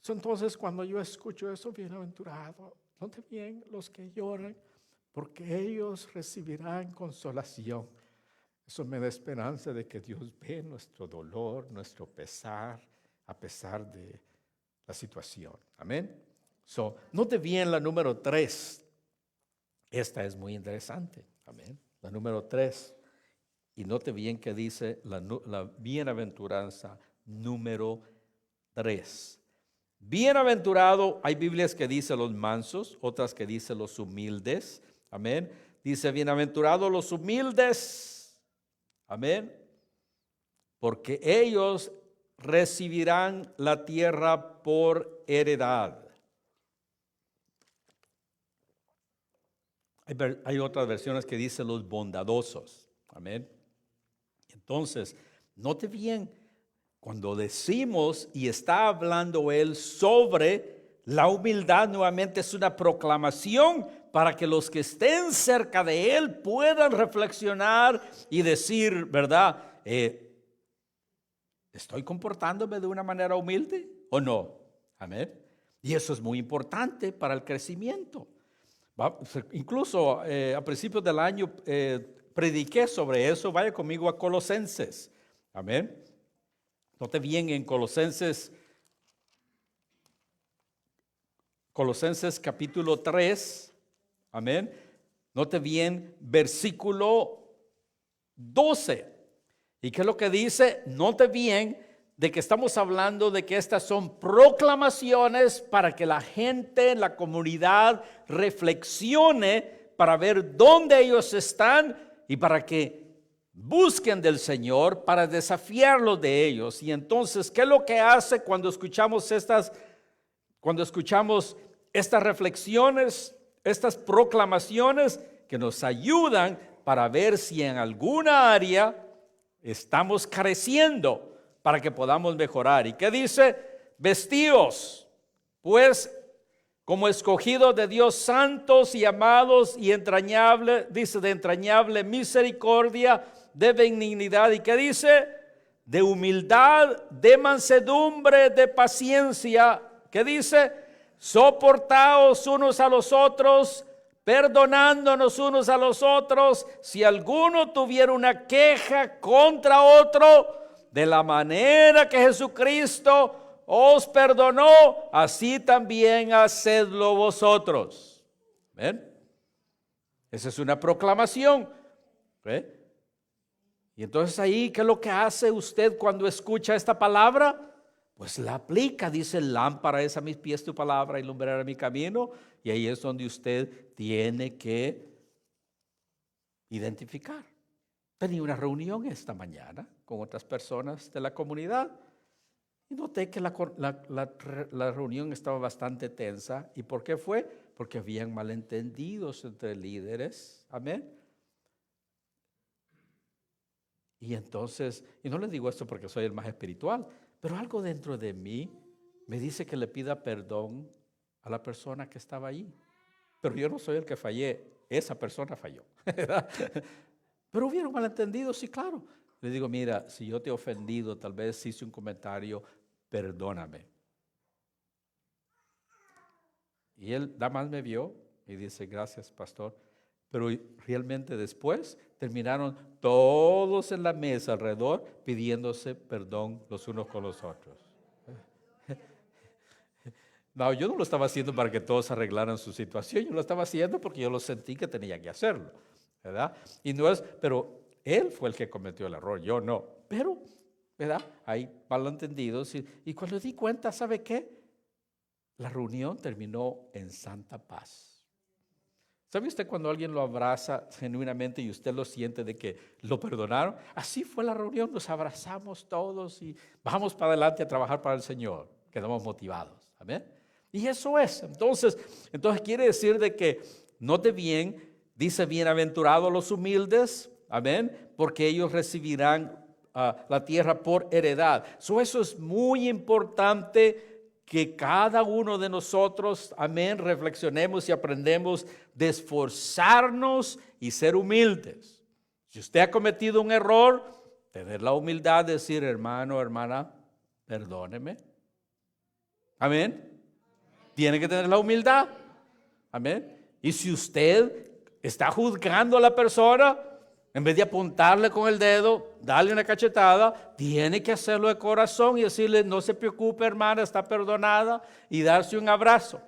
Entonces, cuando yo escucho eso, bienaventurado, note bien los que lloran, porque ellos recibirán consolación. Eso me da esperanza de que Dios ve nuestro dolor, nuestro pesar, a pesar de la situación. Amén. Note bien la número 3. Esta es muy interesante. Amén. La número 3. Y note bien que dice la bienaventuranza número 3. Bienaventurado, hay Biblias que dice los mansos, otras que dice los humildes. Amén. Dice bienaventurados los humildes. Amén. Porque ellos recibirán la tierra por heredad. Hay otras versiones que dicen los bondadosos. Amén. Entonces, note bien, cuando decimos y está hablando él sobre la humildad, nuevamente es una proclamación para que los que estén cerca de él puedan reflexionar y decir, ¿verdad? ¿Estoy comportándome de una manera humilde o no? Amén. Y eso es muy importante para el crecimiento. Incluso a principios del año prediqué sobre eso. Vaya conmigo a Colosenses. Amén. Note bien en Colosenses capítulo 3. Amén. Note bien versículo 12. ¿Y qué es lo que dice? Note bien de que estamos hablando de que estas son proclamaciones para que la gente, la comunidad reflexione para ver dónde ellos están y para que busquen del Señor para desafiarlos de ellos. Y entonces, ¿qué es lo que hace cuando escuchamos estas reflexiones, estas proclamaciones que nos ayudan para ver si en alguna área Estamos careciendo para que podamos mejorar. ¿Y qué dice? Vestíos, pues, como escogidos de Dios, santos y amados y entrañable, dice, de entrañable misericordia, de benignidad. ¿Y qué dice? De humildad, de mansedumbre, de paciencia. ¿Qué dice? Soportaos unos a los otros, perdonándonos unos a los otros, si alguno tuviera una queja contra otro, de la manera que Jesucristo os perdonó, así también hacedlo vosotros. ¿Ven? Esa es una proclamación. ¿Ve? Y entonces ahí, ¿qué es lo que hace usted cuando escucha esta palabra? Pues la aplica. Dice, lámpara es a mis pies tu palabra y lumbrera mi camino. Y ahí es donde usted tiene que identificar. Tenía una reunión esta mañana con otras personas de la comunidad y noté que la reunión estaba bastante tensa. ¿Y por qué fue? Porque habían malentendidos entre líderes. Amén. Y entonces, y no les digo esto porque soy el más espiritual, pero algo dentro de mí me dice que le pida perdón a la persona que estaba ahí. Pero yo no soy el que fallé, esa persona falló. Pero hubieron malentendidos, sí, claro. Le digo, mira, si yo te he ofendido, tal vez hice un comentario, perdóname. Y él nada más me vio y dice, gracias, pastor. Pero realmente después terminaron todos en la mesa alrededor pidiéndose perdón los unos con los otros. No, yo no lo estaba haciendo para que todos arreglaran su situación, yo lo estaba haciendo porque yo lo sentí que tenía que hacerlo, ¿verdad? Y no es, pero él fue el que cometió el error, yo no. Pero, ¿verdad? Hay malentendidos y cuando di cuenta, ¿sabe qué? La reunión terminó en santa paz. ¿Sabe usted cuando alguien lo abraza genuinamente y usted lo siente de que lo perdonaron? Así fue la reunión, nos abrazamos todos y vamos para adelante a trabajar para el Señor. Quedamos motivados, amén. Y eso es, entonces quiere decir de que, note bien, dice bienaventurados los humildes, amén, porque ellos recibirán la tierra por heredad. Eso es muy importante que cada uno de nosotros, amén, reflexionemos y aprendemos de esforzarnos y ser humildes. Si usted ha cometido un error, tener la humildad de decir, hermano, hermana, perdóneme. Amén. Tiene que tener la humildad. Amén. Y si usted está juzgando a la persona, en vez de apuntarle con el dedo, darle una cachetada, tiene que hacerlo de corazón y decirle, no se preocupe, hermana, está perdonada, y darse un abrazo.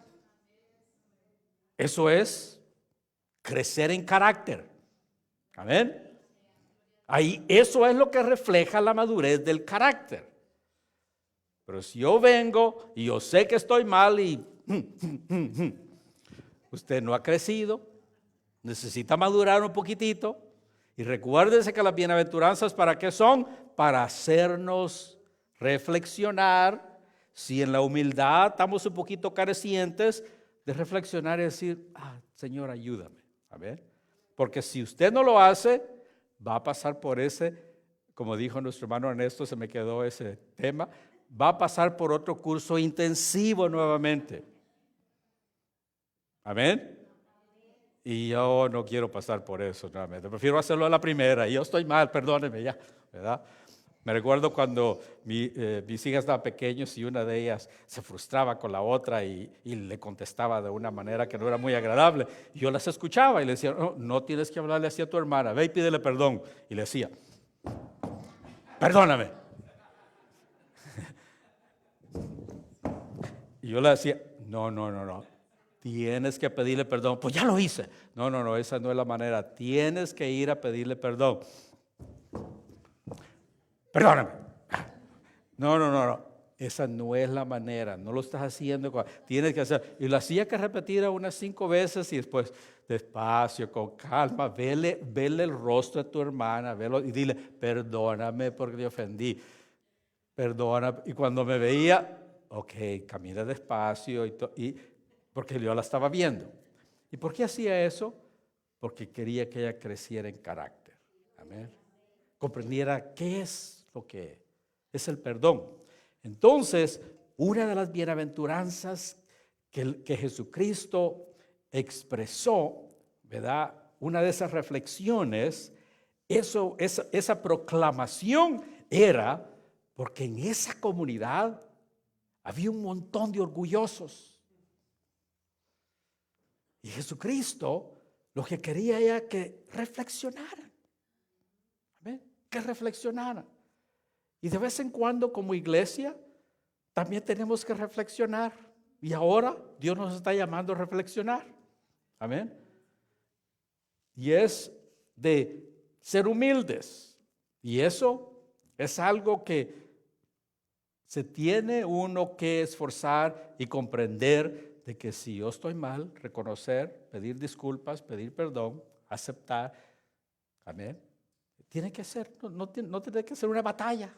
Eso es crecer en carácter. Amén. Ahí, eso es lo que refleja la madurez del carácter. Pero si yo vengo y yo sé que estoy mal y usted no ha crecido, necesita madurar un poquitito. Y recuérdese que las bienaventuranzas, ¿para qué son? Para hacernos reflexionar. Si en la humildad estamos un poquito carecientes, de reflexionar y decir, Señor, ayúdame. A ver, porque si usted no lo hace, va a pasar por ese, como dijo nuestro hermano Ernesto, se me quedó ese tema, va a pasar por otro curso intensivo nuevamente. Amén. Y yo no quiero pasar por eso nuevamente. Prefiero hacerlo a la primera. Y yo estoy mal, perdónenme ya, ¿verdad? Me recuerdo cuando mis hijas estaban pequeñas y una de ellas se frustraba con la otra y le contestaba de una manera que no era muy agradable. Y yo las escuchaba y le decía, no tienes que hablarle así a tu hermana. Ve y pídele perdón. Y le decía, perdóname. Y yo le decía, no. Tienes que pedirle perdón. Pues ya lo hice. No, esa no es la manera. Tienes que ir a pedirle perdón. Perdóname. No. Esa no es la manera. No lo estás haciendo. Tienes que hacer. Y lo hacía que repetiera unas 5 veces y después despacio, con calma. Vele el rostro de tu hermana. Velo y dile, perdóname porque te ofendí. Perdona. Y cuando me veía, ok, camina despacio y porque yo la estaba viendo. ¿Y por qué hacía eso? Porque quería que ella creciera en carácter. Amén. comprendiera qué es lo que es el perdón. Entonces, una de las bienaventuranzas que Jesucristo expresó, ¿verdad? Una de esas reflexiones, esa proclamación era porque en esa comunidad había un montón de orgullosos. Y Jesucristo lo que quería era que reflexionaran. ¿Amén? Que reflexionaran. Y de vez en cuando como iglesia también tenemos que reflexionar. Y ahora Dios nos está llamando a reflexionar. Amén. Y es de ser humildes. Y eso es algo que se tiene uno que esforzar y comprender de que si yo estoy mal, reconocer, pedir disculpas, pedir perdón, aceptar. Amén. Tiene que ser, no tiene que ser una batalla.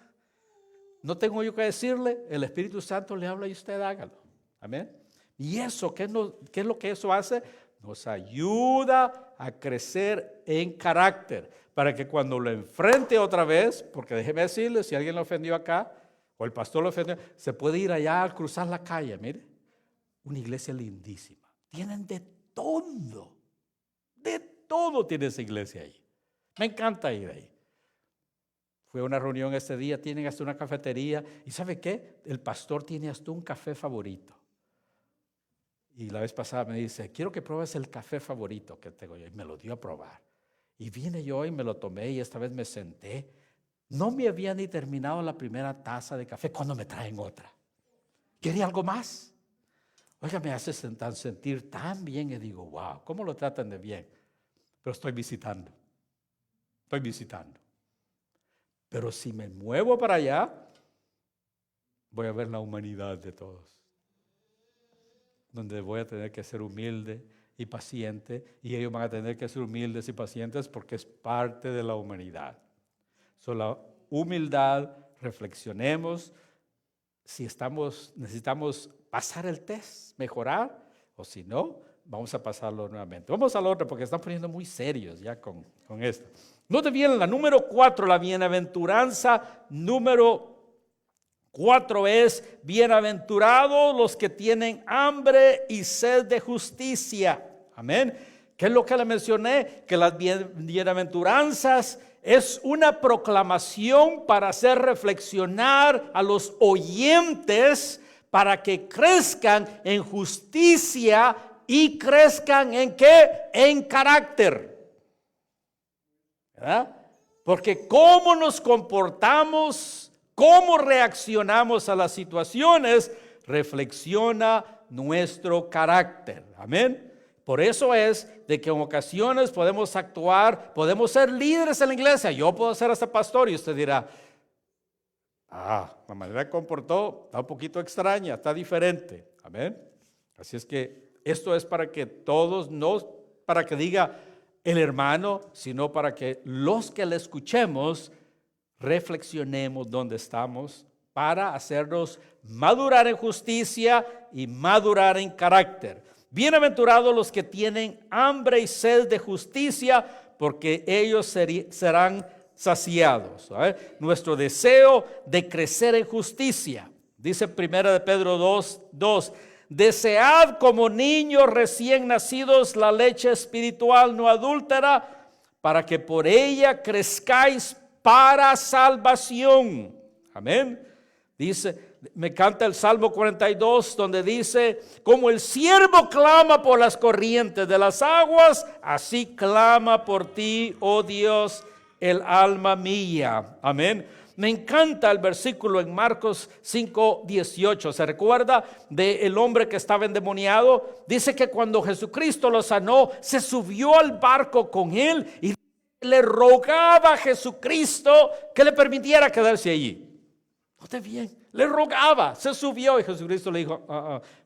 No tengo yo que decirle, el Espíritu Santo le habla y usted hágalo. Amén. Y eso, ¿qué es lo que eso hace? Nos ayuda a crecer en carácter, para que cuando lo enfrente otra vez, porque déjeme decirle, si alguien lo ofendió acá, o el pastor lo ofendió, se puede ir allá al cruzar la calle, mire, una iglesia lindísima. Tienen de todo tiene esa iglesia ahí. Me encanta ir ahí. Fui a una reunión este día, tienen hasta una cafetería, y ¿sabe qué? El pastor tiene hasta un café favorito. Y la vez pasada me dice, quiero que pruebes el café favorito que tengo yo. Y me lo dio a probar. Y vine yo y me lo tomé y esta vez me senté. No me había ni terminado la primera taza de café cuando me traen otra. ¿Quería algo más? Oiga, me hace sentir tan bien y digo, wow, ¿cómo lo tratan de bien? Pero estoy visitando. Pero si me muevo para allá, voy a ver la humanidad de todos. Donde voy a tener que ser humilde y paciente, y ellos van a tener que ser humildes y pacientes porque es parte de la humanidad. La humildad, reflexionemos si necesitamos pasar el test, mejorar, o si no, vamos a pasarlo nuevamente. Vamos al otro porque están poniendo muy serios ya con esto. Note bien, la número 4, la bienaventuranza número 4 es, bienaventurados los que tienen hambre y sed de justicia. Amén. ¿Qué es lo que le mencioné? Que las bienaventuranzas es una proclamación para hacer reflexionar a los oyentes para que crezcan en justicia y crezcan ¿en qué? En carácter. ¿Verdad? Porque cómo nos comportamos, cómo reaccionamos a las situaciones, reflexiona nuestro carácter. Amén. Por eso es de que en ocasiones podemos actuar, podemos ser líderes en la iglesia. Yo puedo ser hasta pastor y usted dirá, la manera que comportó está un poquito extraña, está diferente. Amén. Así es que esto es para que todos, no para que diga el hermano, sino para que los que le escuchemos reflexionemos dónde estamos para hacernos madurar en justicia y madurar en carácter. Bienaventurados los que tienen hambre y sed de justicia, porque ellos serán saciados. Nuestro deseo de crecer en justicia. Dice 1 Pedro 2:2. Desead como niños recién nacidos la leche espiritual no adúltera, para que por ella crezcáis para salvación. Amén. Dice, me encanta el Salmo 42, donde dice, como el siervo clama por las corrientes de las aguas, así clama por ti, oh Dios, el alma mía. Amén. Me encanta el versículo en Marcos 5:18. ¿Se recuerda del hombre que estaba endemoniado? Dice que cuando Jesucristo lo sanó, se subió al barco con él y le rogaba a Jesucristo que le permitiera quedarse allí. Note bien, le rogaba, se subió y Jesucristo le dijo,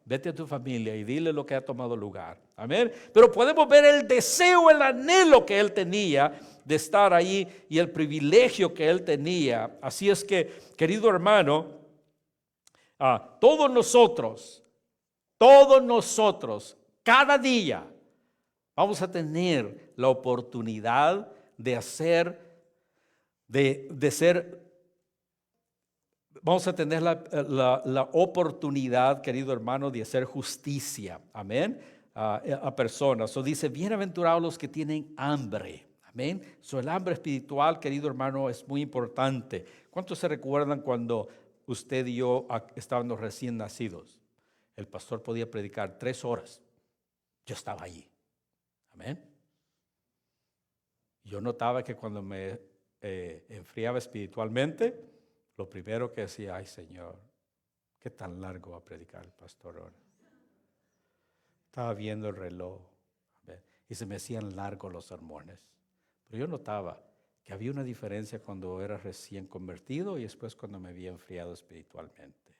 vete a tu familia y dile lo que ha tomado lugar. Amén. Pero podemos ver el deseo, el anhelo que él tenía de estar ahí y el privilegio que él tenía. Así es que, querido hermano, todos nosotros, cada día vamos a tener la oportunidad de hacer de ser, vamos a tener la oportunidad, querido hermano, de hacer justicia, amén, a personas. So dice, bienaventurados los que tienen hambre, amén. So el hambre espiritual, querido hermano, es muy importante. ¿Cuántos se recuerdan cuando usted y yo estábamos recién nacidos? El pastor podía predicar 3 horas. Yo estaba allí, amén. Yo notaba que cuando me enfriaba espiritualmente, lo primero que decía, ay Señor, ¿qué tan largo va a predicar el pastor ahora? Estaba viendo el reloj, ¿ver? Y se me hacían largos los sermones. Pero yo notaba que había una diferencia cuando era recién convertido y después cuando me había enfriado espiritualmente.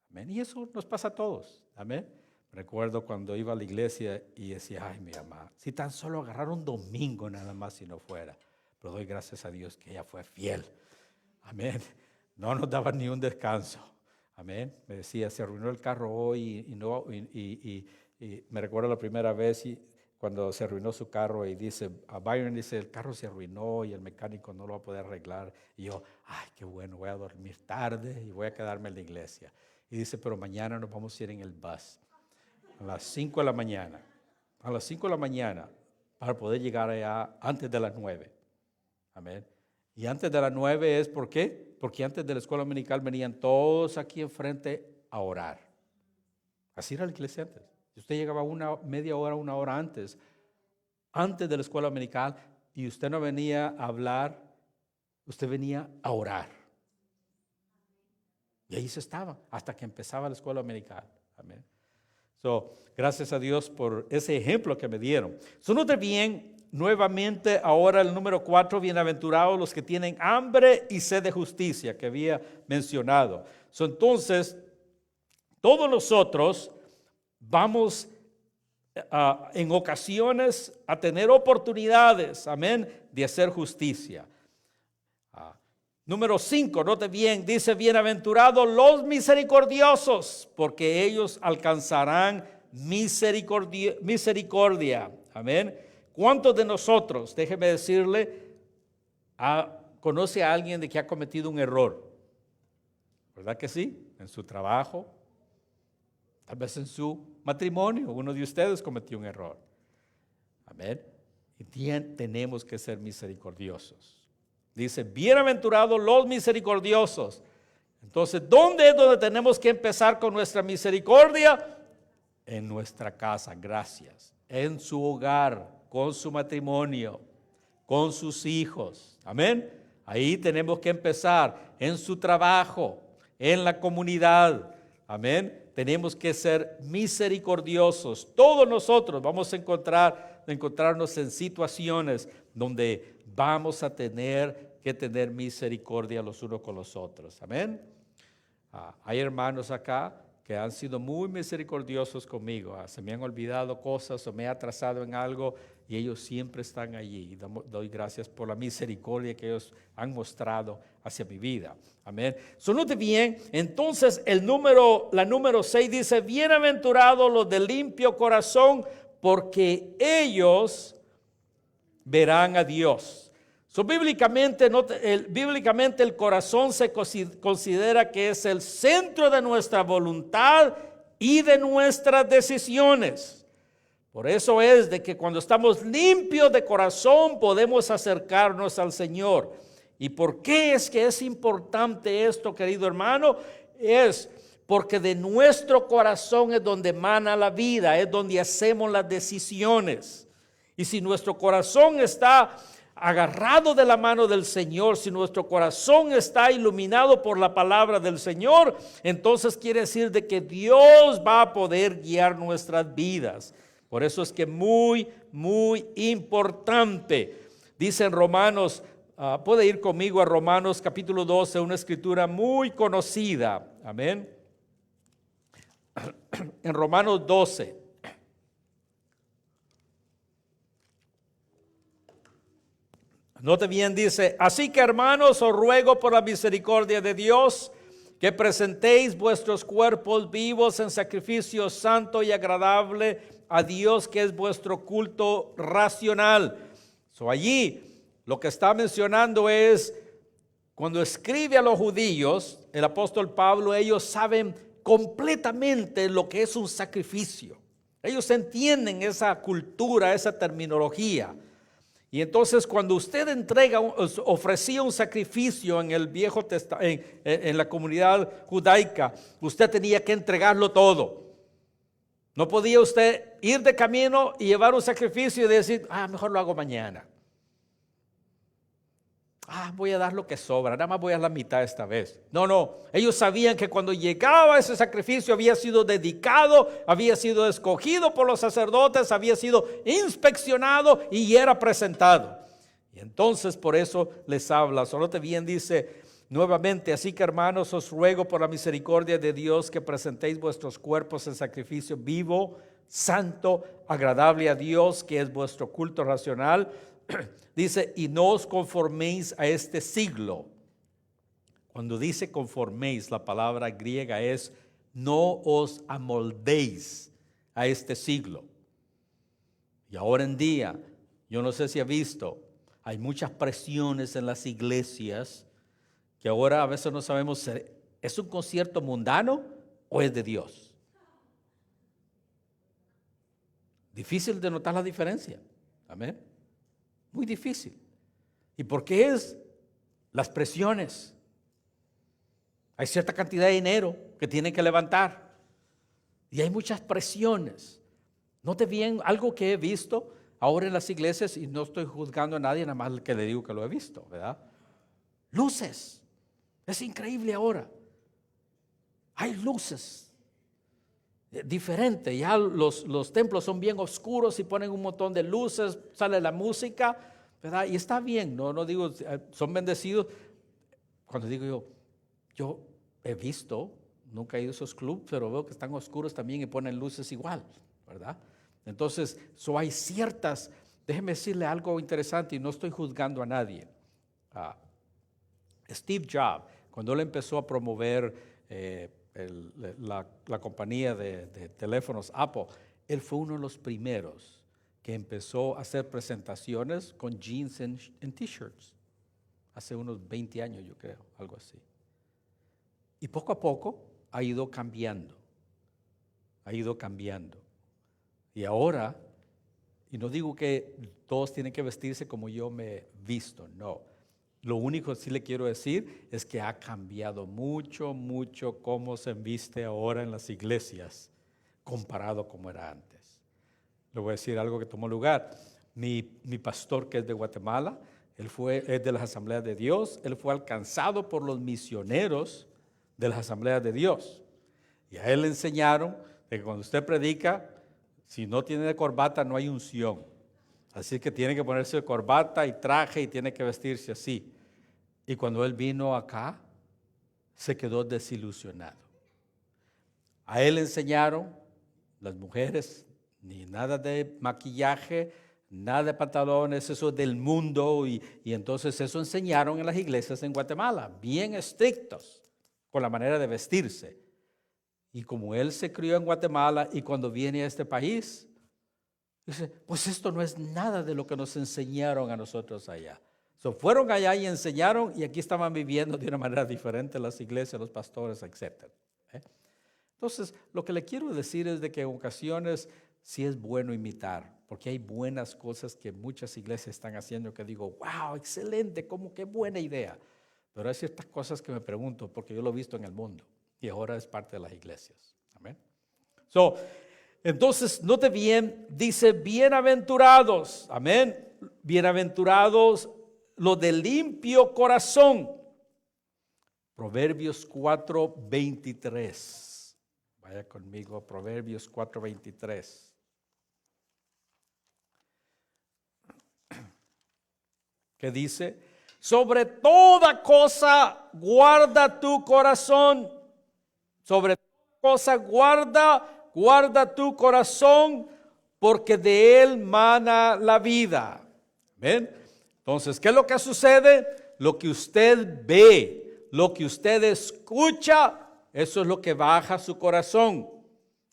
Amén. Y eso nos pasa a todos. Amén. Recuerdo cuando iba a la iglesia y decía, ay mi mamá, si tan solo agarrar un domingo nada más si no fuera. Pero doy gracias a Dios que ella fue fiel. Amén. No nos daba ni un descanso. Amén. Me decía, se arruinó el carro hoy y me recuerdo la primera vez cuando se arruinó su carro y dice, a Byron dice, el carro se arruinó y el mecánico no lo va a poder arreglar. Y yo, ay, qué bueno, voy a dormir tarde y voy a quedarme en la iglesia. Y dice, pero mañana nos vamos a ir en el bus. A las 5 de la mañana. A las 5 de la mañana para poder llegar allá antes de las 9. Amén. Y antes de las 9 es ¿por qué? Porque antes de la escuela dominical venían todos aquí enfrente a orar. Así era la iglesia antes. Usted llegaba media hora, 1 hora antes de la escuela dominical y usted no venía a hablar, usted venía a orar. Y ahí se estaba hasta que empezaba la escuela dominical. Amén. So, gracias a Dios por ese ejemplo que me dieron. Note bien, nuevamente ahora el número 4, bienaventurados los que tienen hambre y sed de justicia, que había mencionado. Entonces, todos nosotros vamos en ocasiones a tener oportunidades, amén, de hacer justicia. Número 5, note bien, dice, bienaventurados los misericordiosos, porque ellos alcanzarán misericordia. Amén. ¿Cuántos de nosotros, déjeme decirle, conoce a alguien de que ha cometido un error? ¿Verdad que sí? En su trabajo, tal vez en su matrimonio, uno de ustedes cometió un error. Amén. Y tenemos que ser misericordiosos. Dice, bienaventurados los misericordiosos. Entonces, ¿dónde es donde tenemos que empezar con nuestra misericordia? En nuestra casa, gracias. En su hogar, con su matrimonio, con sus hijos. Amén. Ahí tenemos que empezar. En su trabajo, en la comunidad. Amén. Tenemos que ser misericordiosos. Todos nosotros vamos a encontrarnos en situaciones donde vamos a tener que tener misericordia los unos con los otros. Amén. Hay hermanos acá que han sido muy misericordiosos conmigo. Se me han olvidado cosas o me he atrasado en algo y ellos siempre están allí. Y doy gracias por la misericordia que ellos han mostrado hacia mi vida. Amén. Note bien, entonces la número 6 dice, bienaventurados los de limpio corazón, porque ellos verán a Dios. Bíblicamente el corazón se considera que es el centro de nuestra voluntad y de nuestras decisiones. Por eso es de que cuando estamos limpios de corazón podemos acercarnos al Señor. ¿Y por qué es que es importante esto, querido hermano? Es porque de nuestro corazón es donde emana la vida, es donde hacemos las decisiones. Y si nuestro corazón está agarrado de la mano del Señor, si nuestro corazón está iluminado por la palabra del Señor, entonces quiere decir de que Dios va a poder guiar nuestras vidas. Por eso es que muy, muy importante. Dice en Romanos, puede ir conmigo a Romanos capítulo 12, una escritura muy conocida. Amén. En Romanos 12. Note bien, dice, así que hermanos, os ruego por la misericordia de Dios que presentéis vuestros cuerpos vivos en sacrificio santo y agradable a Dios, que es vuestro culto racional. Allí lo que está mencionando es cuando escribe a los judíos, el apóstol Pablo, ellos saben completamente lo que es un sacrificio. Ellos entienden esa cultura, esa terminología. Y entonces cuando usted ofrecía un sacrificio en el Viejo Testamento, en la comunidad judaica, usted tenía que entregarlo todo. No podía usted ir de camino y llevar un sacrificio y decir, mejor lo hago mañana. Voy a dar lo que sobra, nada más voy a dar la mitad esta vez. No, ellos sabían que cuando llegaba ese sacrificio había sido dedicado, había sido escogido por los sacerdotes, había sido inspeccionado y era presentado. Y entonces por eso les habla. Solote bien dice nuevamente, así que hermanos, os ruego por la misericordia de Dios que presentéis vuestros cuerpos en sacrificio vivo, santo, agradable a Dios, que es vuestro culto racional. Dice, y no os conforméis a este siglo. Cuando dice conforméis, la palabra griega es no os amoldéis a este siglo. Y ahora en día, yo no sé si ha visto, hay muchas presiones en las iglesias que ahora a veces no sabemos, ¿es un concierto mundano o es de Dios? Difícil de notar la diferencia. Amén. Muy difícil. ¿Y por qué es? Las presiones. Hay cierta cantidad de dinero que tienen que levantar. Y hay muchas presiones. Note bien algo que he visto ahora en las iglesias, y no estoy juzgando a nadie, nada más que le digo que lo he visto, ¿verdad? Luces. Es increíble ahora. Hay luces. Diferente, ya los templos son bien oscuros y ponen un montón de luces, sale la música, ¿verdad? Y está bien, no digo, son bendecidos. Cuando digo yo he visto, nunca he ido a esos clubes, pero veo que están oscuros también y ponen luces igual, ¿verdad? Entonces, hay ciertas, déjeme decirle algo interesante y no estoy juzgando a nadie. Steve Jobs, cuando él empezó a promover la compañía de teléfonos Apple, él fue uno de los primeros que empezó a hacer presentaciones con jeans en t-shirts. Hace unos 20 años yo creo, algo así. Y poco a poco ha ido cambiando. Y ahora, y no digo que todos tienen que vestirse como yo me he visto, no. Lo único que sí le quiero decir es que ha cambiado mucho cómo se viste ahora en las iglesias comparado como era antes. Le voy a decir algo que tomó lugar. Mi pastor, que es de Guatemala, es de las Asambleas de Dios, él fue alcanzado por los misioneros de las Asambleas de Dios. Y a él le enseñaron de que cuando usted predica, si no tiene corbata no hay unción. Así que tiene que ponerse corbata y traje y tiene que vestirse así. Y cuando él vino acá, se quedó desilusionado. A él le enseñaron, las mujeres, ni nada de maquillaje, nada de pantalones, eso del mundo. Y entonces eso enseñaron en las iglesias en Guatemala, bien estrictos con la manera de vestirse. Y como él se crió en Guatemala y cuando viene a este país, dice, pues esto no es nada de lo que nos enseñaron a nosotros allá. Fueron allá y enseñaron y aquí estaban viviendo de una manera diferente las iglesias, los pastores, etc. Entonces, lo que le quiero decir es de que en ocasiones sí es bueno imitar, porque hay buenas cosas que muchas iglesias están haciendo que digo, wow, excelente, como qué buena idea. Pero hay ciertas cosas que me pregunto, porque yo lo he visto en el mundo y ahora es parte de las iglesias. Amén. Entonces, note bien, dice, bienaventurados, amén, bienaventurados los de limpio corazón. Proverbios 4:23. Vaya conmigo, Proverbios 4:23. ¿Qué dice? Sobre toda cosa guarda tu corazón. Sobre toda cosa guarda tu corazón, porque de él mana la vida. ¿Ven? Entonces, ¿qué es lo que sucede? Lo que usted ve, lo que usted escucha, eso es lo que baja su corazón.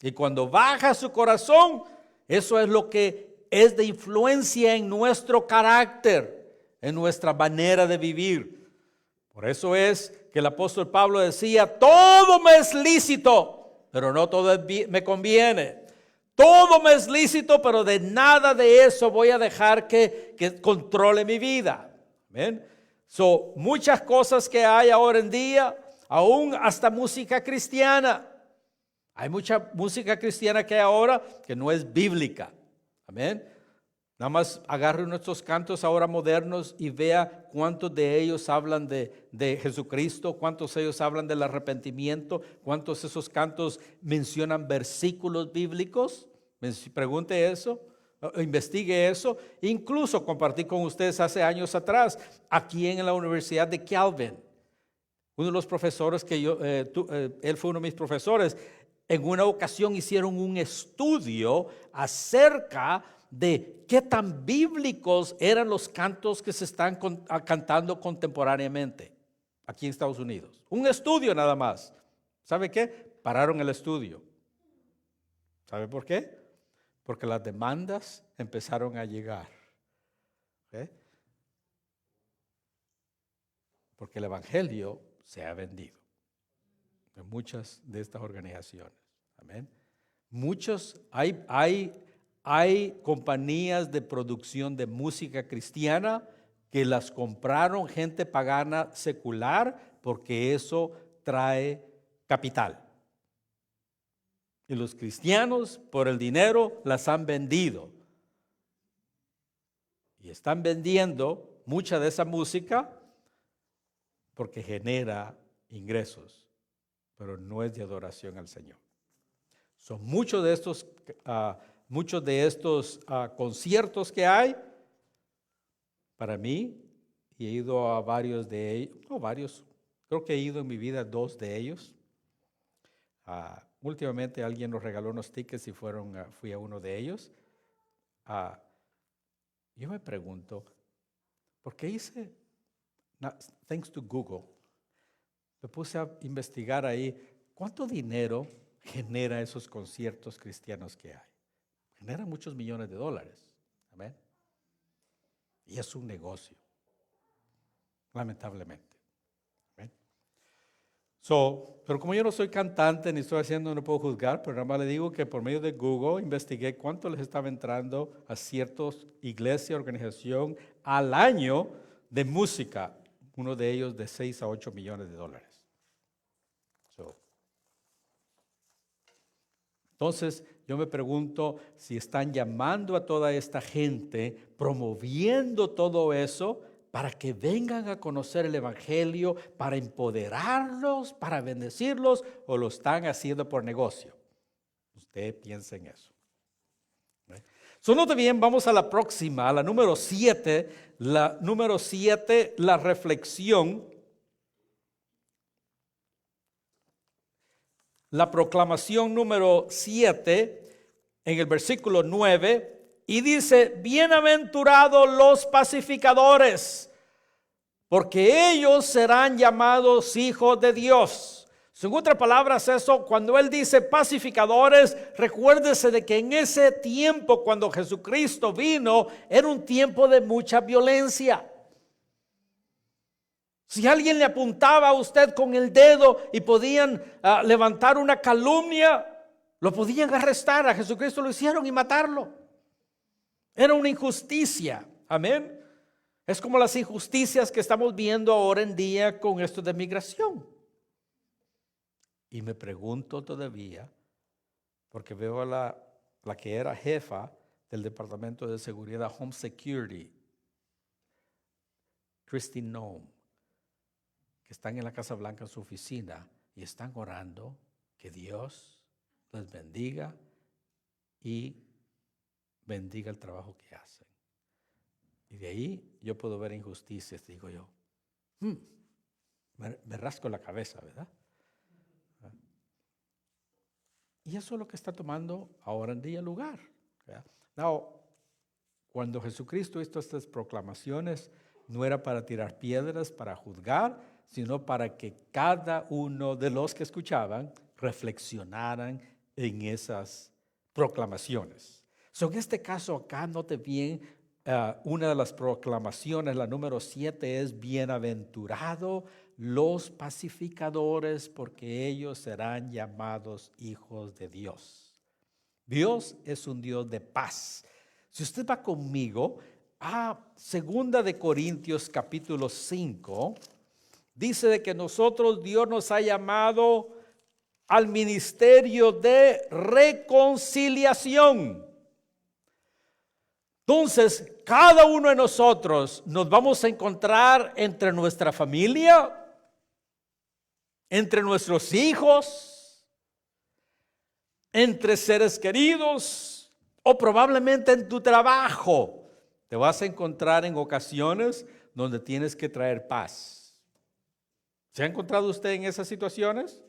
Y cuando baja su corazón, eso es lo que es de influencia en nuestro carácter, en nuestra manera de vivir. Por eso es que el apóstol Pablo decía, todo me es lícito, pero no todo me conviene. Todo me es lícito, pero de nada de eso voy a dejar que controle mi vida. Amén. So, muchas cosas que hay ahora en día, aún hasta música cristiana. Hay mucha música cristiana que hay ahora que no es bíblica. Amén. Nada más agarre nuestros cantos ahora modernos y vea cuántos de ellos hablan de Jesucristo, cuántos de ellos hablan del arrepentimiento, cuántos de esos cantos mencionan versículos bíblicos. Pregunte eso, investigue eso. Incluso compartí con ustedes hace años atrás, aquí en la Universidad de Calvin. Uno de los profesores él fue uno de mis profesores, en una ocasión hicieron un estudio acerca de qué tan bíblicos eran los cantos que se están cantando contemporáneamente aquí en Estados Unidos. Un estudio nada más. ¿Sabe qué? Pararon el estudio. ¿Sabe por qué? Porque las demandas empezaron a llegar. ¿Okay? Porque el evangelio se ha vendido en muchas de estas organizaciones. Amén. Hay compañías de producción de música cristiana que las compraron gente pagana secular porque eso trae capital. Y los cristianos por el dinero las han vendido. Y están vendiendo mucha de esa música porque genera ingresos, pero no es de adoración al Señor. Son muchos de estos conciertos que hay, para mí, y he ido a varios de ellos, creo que he ido en mi vida a 2 de ellos. Últimamente alguien nos regaló unos tickets y fui a uno de ellos. Yo me pregunto, ¿por qué thanks to Google, me puse a investigar ahí, ¿cuánto dinero genera esos conciertos cristianos que hay? Generan muchos millones de dólares. Amén. Y es un negocio, lamentablemente. Amén. Pero como yo no soy cantante ni estoy haciendo, no puedo juzgar, pero nada más le digo que por medio de Google investigué cuánto les estaba entrando a ciertas iglesias, organización al año de música. Uno de ellos de 6 a 8 millones de dólares. Entonces, yo me pregunto si están llamando a toda esta gente, promoviendo todo eso para que vengan a conocer el evangelio, para empoderarlos, para bendecirlos, o lo están haciendo por negocio. Usted piensa en eso. Note bien, vamos a la próxima, a la número 7. La número 7, la reflexión. La proclamación número 7, en el versículo 9, y dice, bienaventurados los pacificadores, porque ellos serán llamados hijos de Dios. En otras palabras, eso, cuando él dice pacificadores, recuérdese de que en ese tiempo, cuando Jesucristo vino, era un tiempo de mucha violencia. Si alguien le apuntaba a usted con el dedo y podían levantar una calumnia, lo podían arrestar. A Jesucristo lo hicieron y matarlo. Era una injusticia. Amén. Es como las injusticias que estamos viendo ahora en día con esto de migración. Y me pregunto todavía, porque veo a la que era jefa del Departamento de Seguridad, Home Security, Christine Noem, que están en la Casa Blanca en su oficina y están orando que Dios les bendiga y bendiga el trabajo que hacen. Y de ahí yo puedo ver injusticias, digo yo, me rasco la cabeza, ¿verdad? Y eso es lo que está tomando ahora en día lugar. Now, cuando Jesucristo hizo estas proclamaciones, no era para tirar piedras, para juzgar, sino para que cada uno de los que escuchaban reflexionaran en esas proclamaciones. En este caso acá, note bien una de las proclamaciones, la número 7, es bienaventurado los pacificadores, porque ellos serán llamados hijos de Dios. Dios es un Dios de paz. Si usted va conmigo a 2 de Corintios capítulo 5, dice de que nosotros, Dios nos ha llamado al ministerio de reconciliación. Entonces, cada uno de nosotros nos vamos a encontrar entre nuestra familia, entre nuestros hijos, entre seres queridos o probablemente en tu trabajo. Te vas a encontrar en ocasiones donde tienes que traer paz. ¿Se ha encontrado usted en esas situaciones?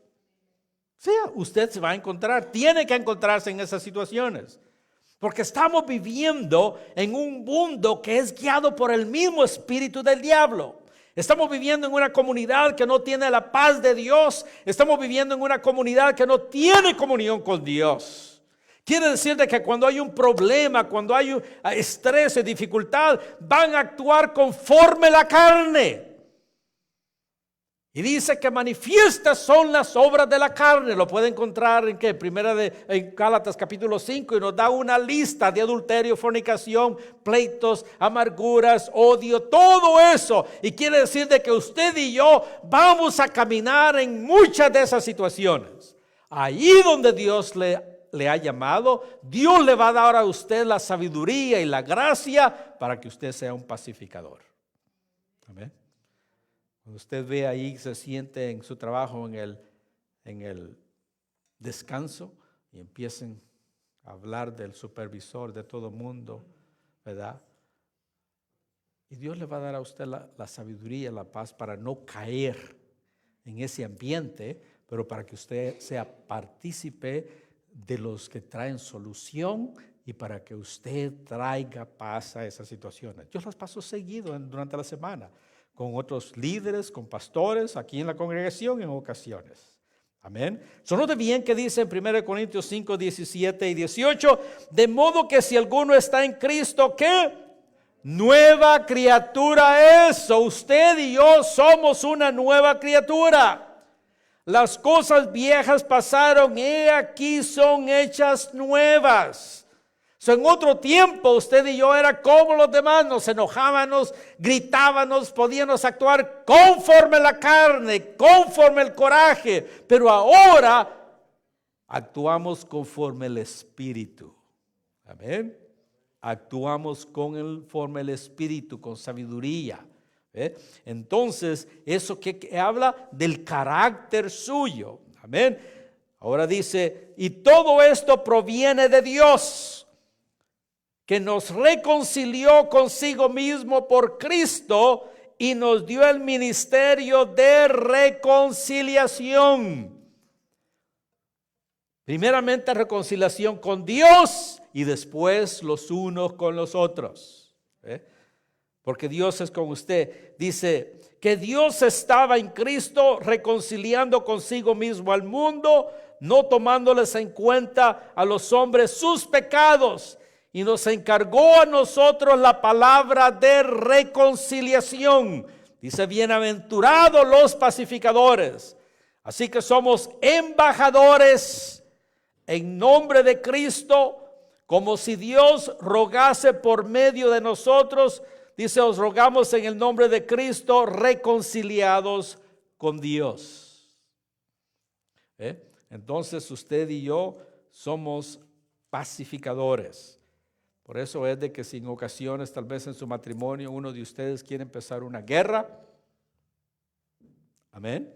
Sí, usted se va a encontrar, tiene que encontrarse en esas situaciones. Porque estamos viviendo en un mundo que es guiado por el mismo espíritu del diablo. Estamos viviendo en una comunidad que no tiene la paz de Dios. Estamos viviendo en una comunidad que no tiene comunión con Dios. Quiere decir de que cuando hay un problema, cuando hay estrés y dificultad, van a actuar conforme la carne. Y dice que manifiestas son las obras de la carne. Lo puede encontrar en en Gálatas capítulo 5, y nos da una lista de adulterio, fornicación, pleitos, amarguras, odio, todo eso. Y quiere decir de que usted y yo vamos a caminar en muchas de esas situaciones. Ahí donde Dios le ha llamado, Dios le va a dar a usted la sabiduría y la gracia para que usted sea un pacificador. Amén. Cuando usted ve ahí, se siente en su trabajo en el descanso y empiecen a hablar del supervisor, de todo mundo, ¿verdad? Y Dios le va a dar a usted la sabiduría, la paz para no caer en ese ambiente, pero para que usted sea partícipe de los que traen solución y para que usted traiga paz a esas situaciones. Yo las paso seguido durante la semana, con otros líderes, con pastores, aquí en la congregación en ocasiones. Amén. Note bien que dice en 1 Corintios 5, 17 y 18, de modo que si alguno está en Cristo, ¿qué? Nueva criatura es. Usted y yo somos una nueva criatura. Las cosas viejas pasaron, he aquí son hechas nuevas. En otro tiempo usted y yo era como los demás, nos enojábamos, gritábamos, podíamos actuar conforme la carne, conforme el coraje, pero ahora actuamos conforme el Espíritu. Amén. Actuamos conforme el Espíritu, con sabiduría. Entonces, eso que habla del carácter suyo. Amén. Ahora dice, y todo esto proviene de Dios, que nos reconcilió consigo mismo por Cristo y nos dio el ministerio de reconciliación. Primeramente reconciliación con Dios y después los unos con los otros. Porque Dios es con usted. Dice que Dios estaba en Cristo reconciliando consigo mismo al mundo, no tomándoles en cuenta a los hombres sus pecados, y nos encargó a nosotros la palabra de reconciliación. Dice, bienaventurados los pacificadores. Así que somos embajadores en nombre de Cristo, como si Dios rogase por medio de nosotros. Dice, os rogamos en el nombre de Cristo, reconciliados con Dios. Entonces usted y yo somos pacificadores. Por eso es de que si en ocasiones, tal vez en su matrimonio, uno de ustedes quiere empezar una guerra. Amén.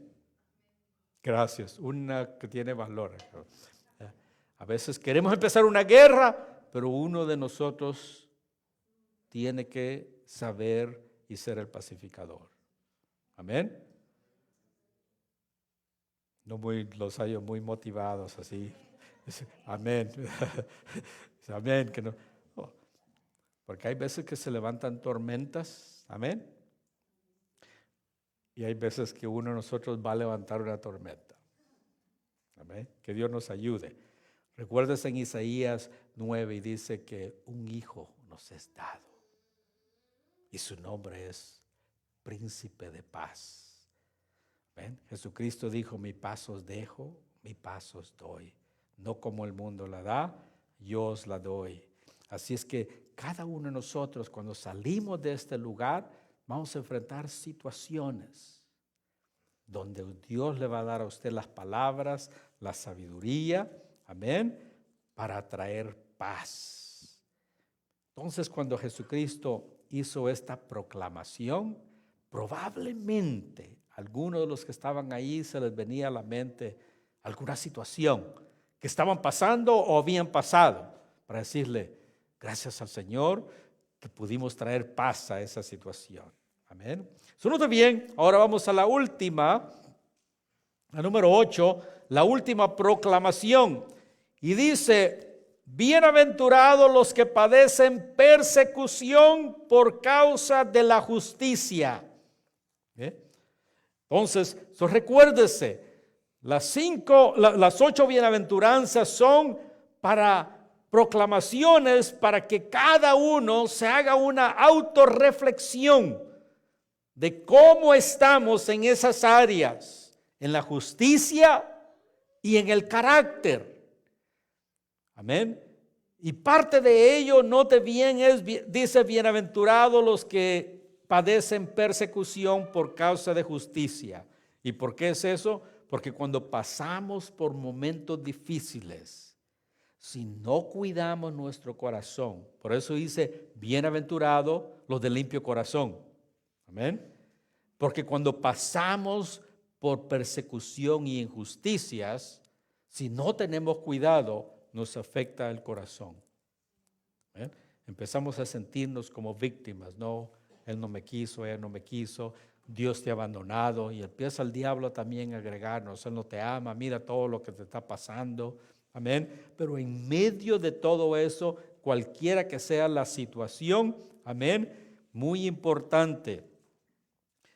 Gracias. Una que tiene valor. A veces queremos empezar una guerra, pero uno de nosotros tiene que saber y ser el pacificador. Amén. No los hallo muy motivados así. Amén. Amén. Que no. Porque hay veces que se levantan tormentas, amén. Y hay veces que uno de nosotros va a levantar una tormenta. Amén. Que Dios nos ayude. Recuérdese en Isaías 9 y dice que un hijo nos es dado. y su nombre es Príncipe de Paz. ¿Ven? Jesucristo dijo, mi paz os dejo, mi paz os doy. No como el mundo la da, yo os la doy. Así es que cada uno de nosotros, cuando salimos de este lugar, vamos a enfrentar situaciones donde Dios le va a dar a usted las palabras, la sabiduría, amén, para traer paz. Entonces, cuando Jesucristo hizo esta proclamación, probablemente algunos de los que estaban ahí se les venía a la mente alguna situación que estaban pasando o habían pasado, para decirle, gracias al Señor que pudimos traer paz a esa situación. Amén. Note bien, ahora vamos a la última, la número 8, la última proclamación. Y dice, bienaventurados los que padecen persecución por causa de la justicia. Entonces, recuérdese, las 8 bienaventuranzas son para proclamaciones para que cada uno se haga una autorreflexión de cómo estamos en esas áreas, en la justicia y en el carácter. Amén. Y parte de ello, note bien, dice, bienaventurados los que padecen persecución por causa de justicia. ¿Y por qué es eso? Porque cuando pasamos por momentos difíciles, si no cuidamos nuestro corazón, por eso dice, bienaventurados los de limpio corazón. Amén. Porque cuando pasamos por persecución y injusticias, si no tenemos cuidado, nos afecta el corazón. ¿Ven? Empezamos a sentirnos como víctimas. No, él no me quiso, ella no me quiso, Dios te ha abandonado. Y empieza el diablo también a agregarnos, él no te ama, mira todo lo que te está pasando. Amén. Pero en medio de todo eso, cualquiera que sea la situación, amén, muy importante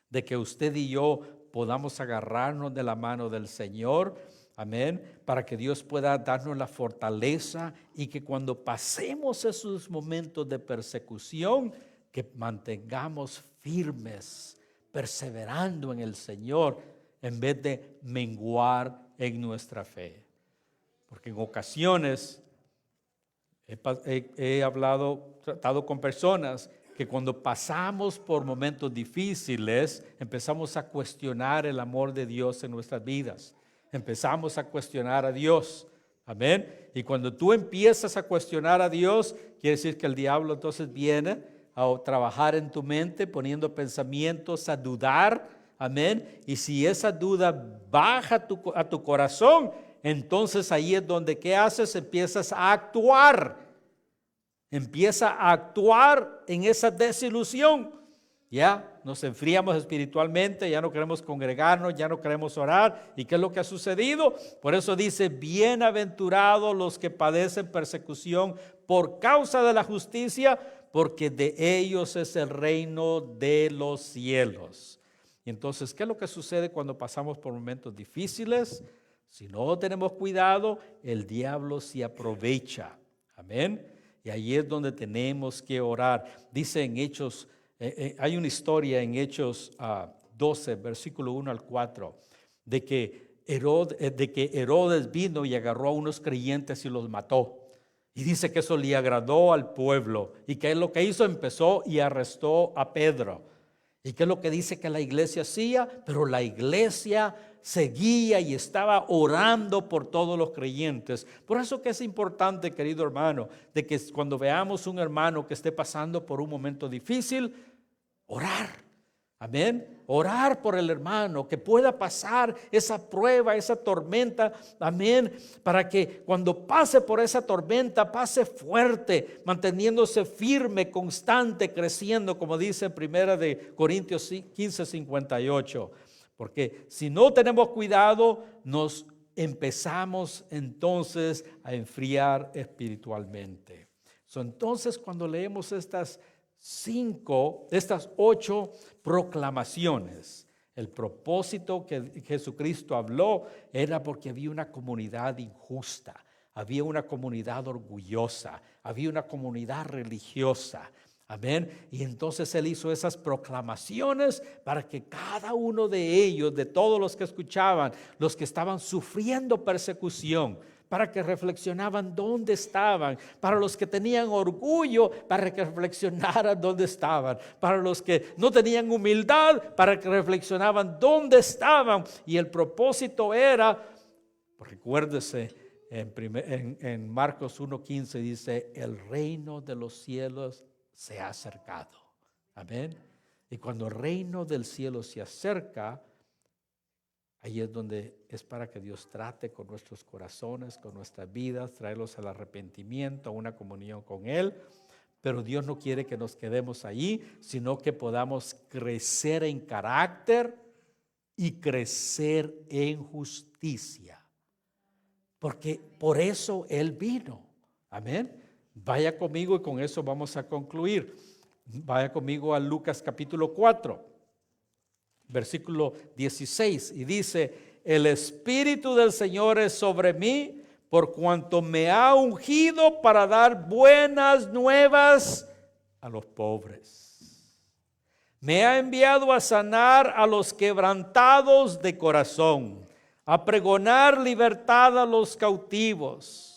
de que usted y yo podamos agarrarnos de la mano del Señor, amén, para que Dios pueda darnos la fortaleza y que cuando pasemos esos momentos de persecución, que mantengamos firmes, perseverando en el Señor, en vez de menguar en nuestra fe. Porque en ocasiones he tratado con personas que cuando pasamos por momentos difíciles, empezamos a cuestionar el amor de Dios en nuestras vidas. Empezamos a cuestionar a Dios. Amén. Y cuando tú empiezas a cuestionar a Dios, quiere decir que el diablo entonces viene a trabajar en tu mente, poniendo pensamientos a dudar. Amén. Y si esa duda baja a tu corazón, entonces ahí es donde, ¿qué haces? Empiezas a actuar. Empieza a actuar en esa desilusión. Ya nos enfriamos espiritualmente, ya no queremos congregarnos, ya no queremos orar. ¿Y qué es lo que ha sucedido? Por eso dice, bienaventurados los que padecen persecución por causa de la justicia, porque de ellos es el reino de los cielos. Y entonces, ¿qué es lo que sucede cuando pasamos por momentos difíciles? Si no tenemos cuidado, el diablo se aprovecha. Amén. Y ahí es donde tenemos que orar. Dice en Hechos, hay una historia en Hechos 12, versículo 1 al 4, de que Herodes vino y agarró a unos creyentes y los mató. Y dice que eso le agradó al pueblo. Y que lo que hizo, empezó y arrestó a Pedro. ¿Y qué es lo que dice que la iglesia hacía? Pero la iglesia seguía y estaba orando por todos los creyentes. Por eso que es importante, querido hermano, de que cuando veamos un hermano que esté pasando por un momento difícil, orar. Amén. Orar por el hermano, que pueda pasar esa prueba, esa tormenta. Amén. Para que cuando pase por esa tormenta, pase fuerte, manteniéndose firme, constante, creciendo, como dice en 1 Corintios 15:58. Porque si no tenemos cuidado, nos empezamos entonces a enfriar espiritualmente. Entonces, cuando leemos estas 8 proclamaciones, el propósito que Jesucristo habló era porque había una comunidad injusta, había una comunidad orgullosa, había una comunidad religiosa, Amén. Y entonces Él hizo esas proclamaciones para que cada uno de ellos, de todos los que escuchaban, los que estaban sufriendo persecución, para que reflexionaban dónde estaban, para los que tenían orgullo, para que reflexionaran dónde estaban, para los que no tenían humildad, para que reflexionaban dónde estaban. Y el propósito era, recuérdese, en Marcos 1:15 dice, el reino de los cielos se ha acercado. Amén. Y cuando el reino del cielo se acerca, ahí es donde es para que Dios trate con nuestros corazones, con nuestras vidas, traerlos al arrepentimiento, a una comunión con Él. Pero Dios no quiere que nos quedemos ahí, sino que podamos crecer en carácter y crecer en justicia. Porque por eso Él vino. Amén. Vaya conmigo y con eso vamos a concluir. Vaya conmigo a Lucas capítulo 4, versículo 16. Y dice, el Espíritu del Señor es sobre mí, por cuanto me ha ungido para dar buenas nuevas a los pobres. Me ha enviado a sanar a los quebrantados de corazón, a pregonar libertad a los cautivos,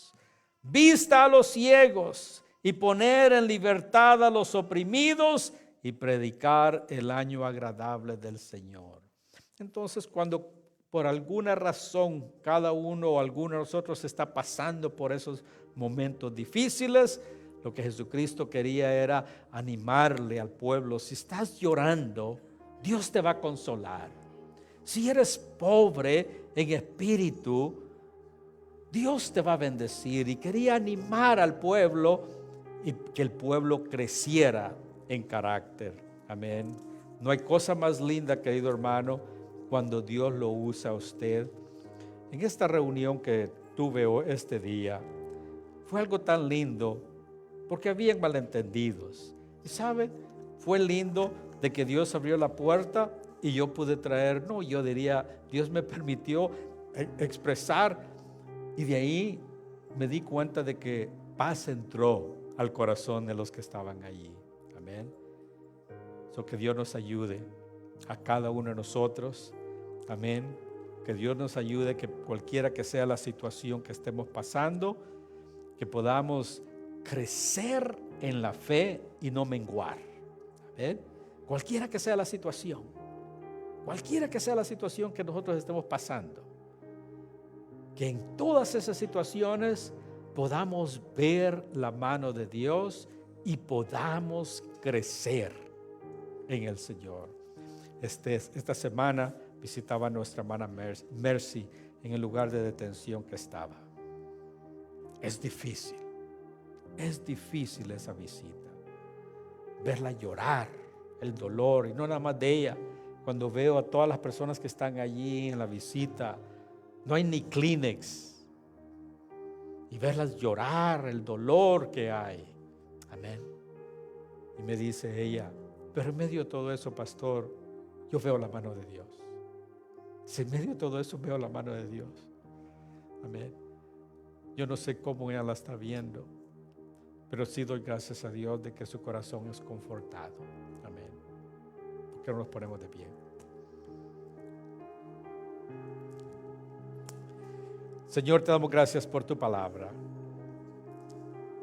vista a los ciegos y poner en libertad a los oprimidos y predicar el año agradable del Señor. Entonces, cuando por alguna razón cada uno o alguno de nosotros está pasando por esos momentos difíciles, lo que Jesucristo quería era animarle al pueblo. Si estás llorando, Dios te va a consolar. Si eres pobre en espíritu, Dios te va a bendecir. Y quería animar al pueblo y que el pueblo creciera en carácter. Amén. No hay cosa más linda, querido hermano, cuando Dios lo usa a usted. En esta reunión que tuve este día, fue algo tan lindo porque habían malentendidos. Y sabe, fue lindo de que Dios abrió la puerta y yo pude traer, yo diría, Dios me permitió expresar. Y de ahí me di cuenta de que paz entró al corazón de los que estaban allí. Amén. Que Dios nos ayude a cada uno de nosotros. Amén. Que Dios nos ayude, que cualquiera que sea la situación que estemos pasando, que podamos crecer en la fe y no menguar. Amén. Cualquiera que sea la situación que nosotros estemos pasando, que en todas esas situaciones podamos ver la mano de Dios y podamos crecer en el Señor. Esta semana visitaba a nuestra hermana Mercy en el lugar de detención que estaba. Es difícil esa visita, verla llorar, el dolor, y no nada más de ella. Cuando veo a todas las personas que están allí en la visita, no hay ni Kleenex, y verlas llorar, el dolor que hay. Amén. Y me dice ella, pero en medio de todo eso, pastor, yo veo la mano de Dios. Si en medio de todo eso veo la mano de Dios. Amén. Yo no sé cómo ella la está viendo, pero sí doy gracias a Dios de que su corazón es confortado. Amén. ¿Por qué no nos ponemos de pie? Señor, te damos gracias por tu palabra.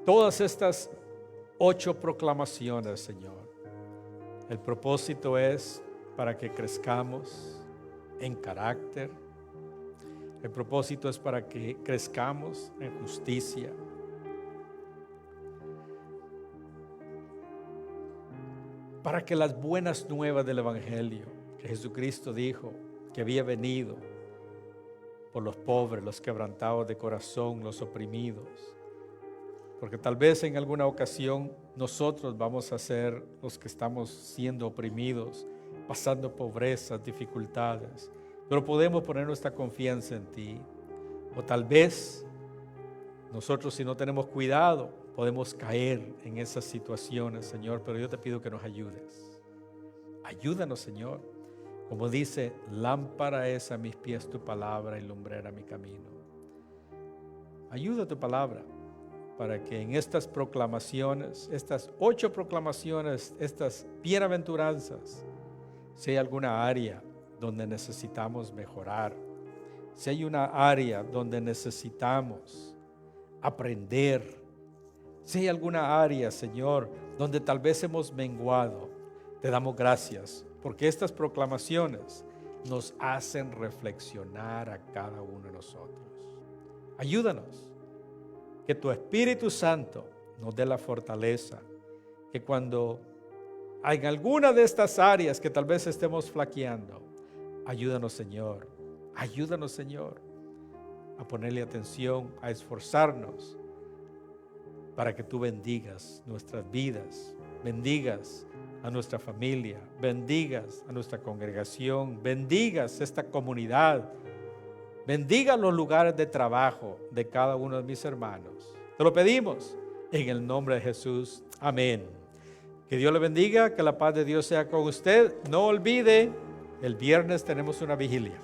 Todas estas 8 proclamaciones, Señor, el propósito es para que crezcamos en carácter. El propósito es para que crezcamos en justicia. Para que las buenas nuevas del Evangelio, que Jesucristo dijo que había venido por los pobres, los quebrantados de corazón, los oprimidos. Porque tal vez en alguna ocasión nosotros vamos a ser los que estamos siendo oprimidos, pasando pobrezas, dificultades, pero podemos poner nuestra confianza en ti. O tal vez nosotros, si no tenemos cuidado, podemos caer en esas situaciones, Señor, pero yo te pido que nos ayudes. Ayúdanos, Señor. Como dice, lámpara es a mis pies tu palabra y lumbrera mi camino. Ayuda tu palabra para que en estas proclamaciones, estas 8 proclamaciones, estas bienaventuranzas, si hay alguna área donde necesitamos mejorar, si hay una área donde necesitamos aprender, si hay alguna área, Señor, donde tal vez hemos menguado, te damos gracias, porque estas proclamaciones nos hacen reflexionar a cada uno de nosotros. Ayúdanos, que tu Espíritu Santo nos dé la fortaleza, que cuando hay alguna de estas áreas que tal vez estemos flaqueando, ayúdanos, Señor, a ponerle atención, a esforzarnos para que tú bendigas nuestras vidas, bendigas a nuestra familia, bendigas a nuestra congregación, bendigas esta comunidad, bendiga los lugares de trabajo de cada uno de mis hermanos. Te lo pedimos en el nombre de Jesús. Amén. Que Dios le bendiga, que la paz de Dios sea con usted. No olvide, el viernes tenemos una vigilia.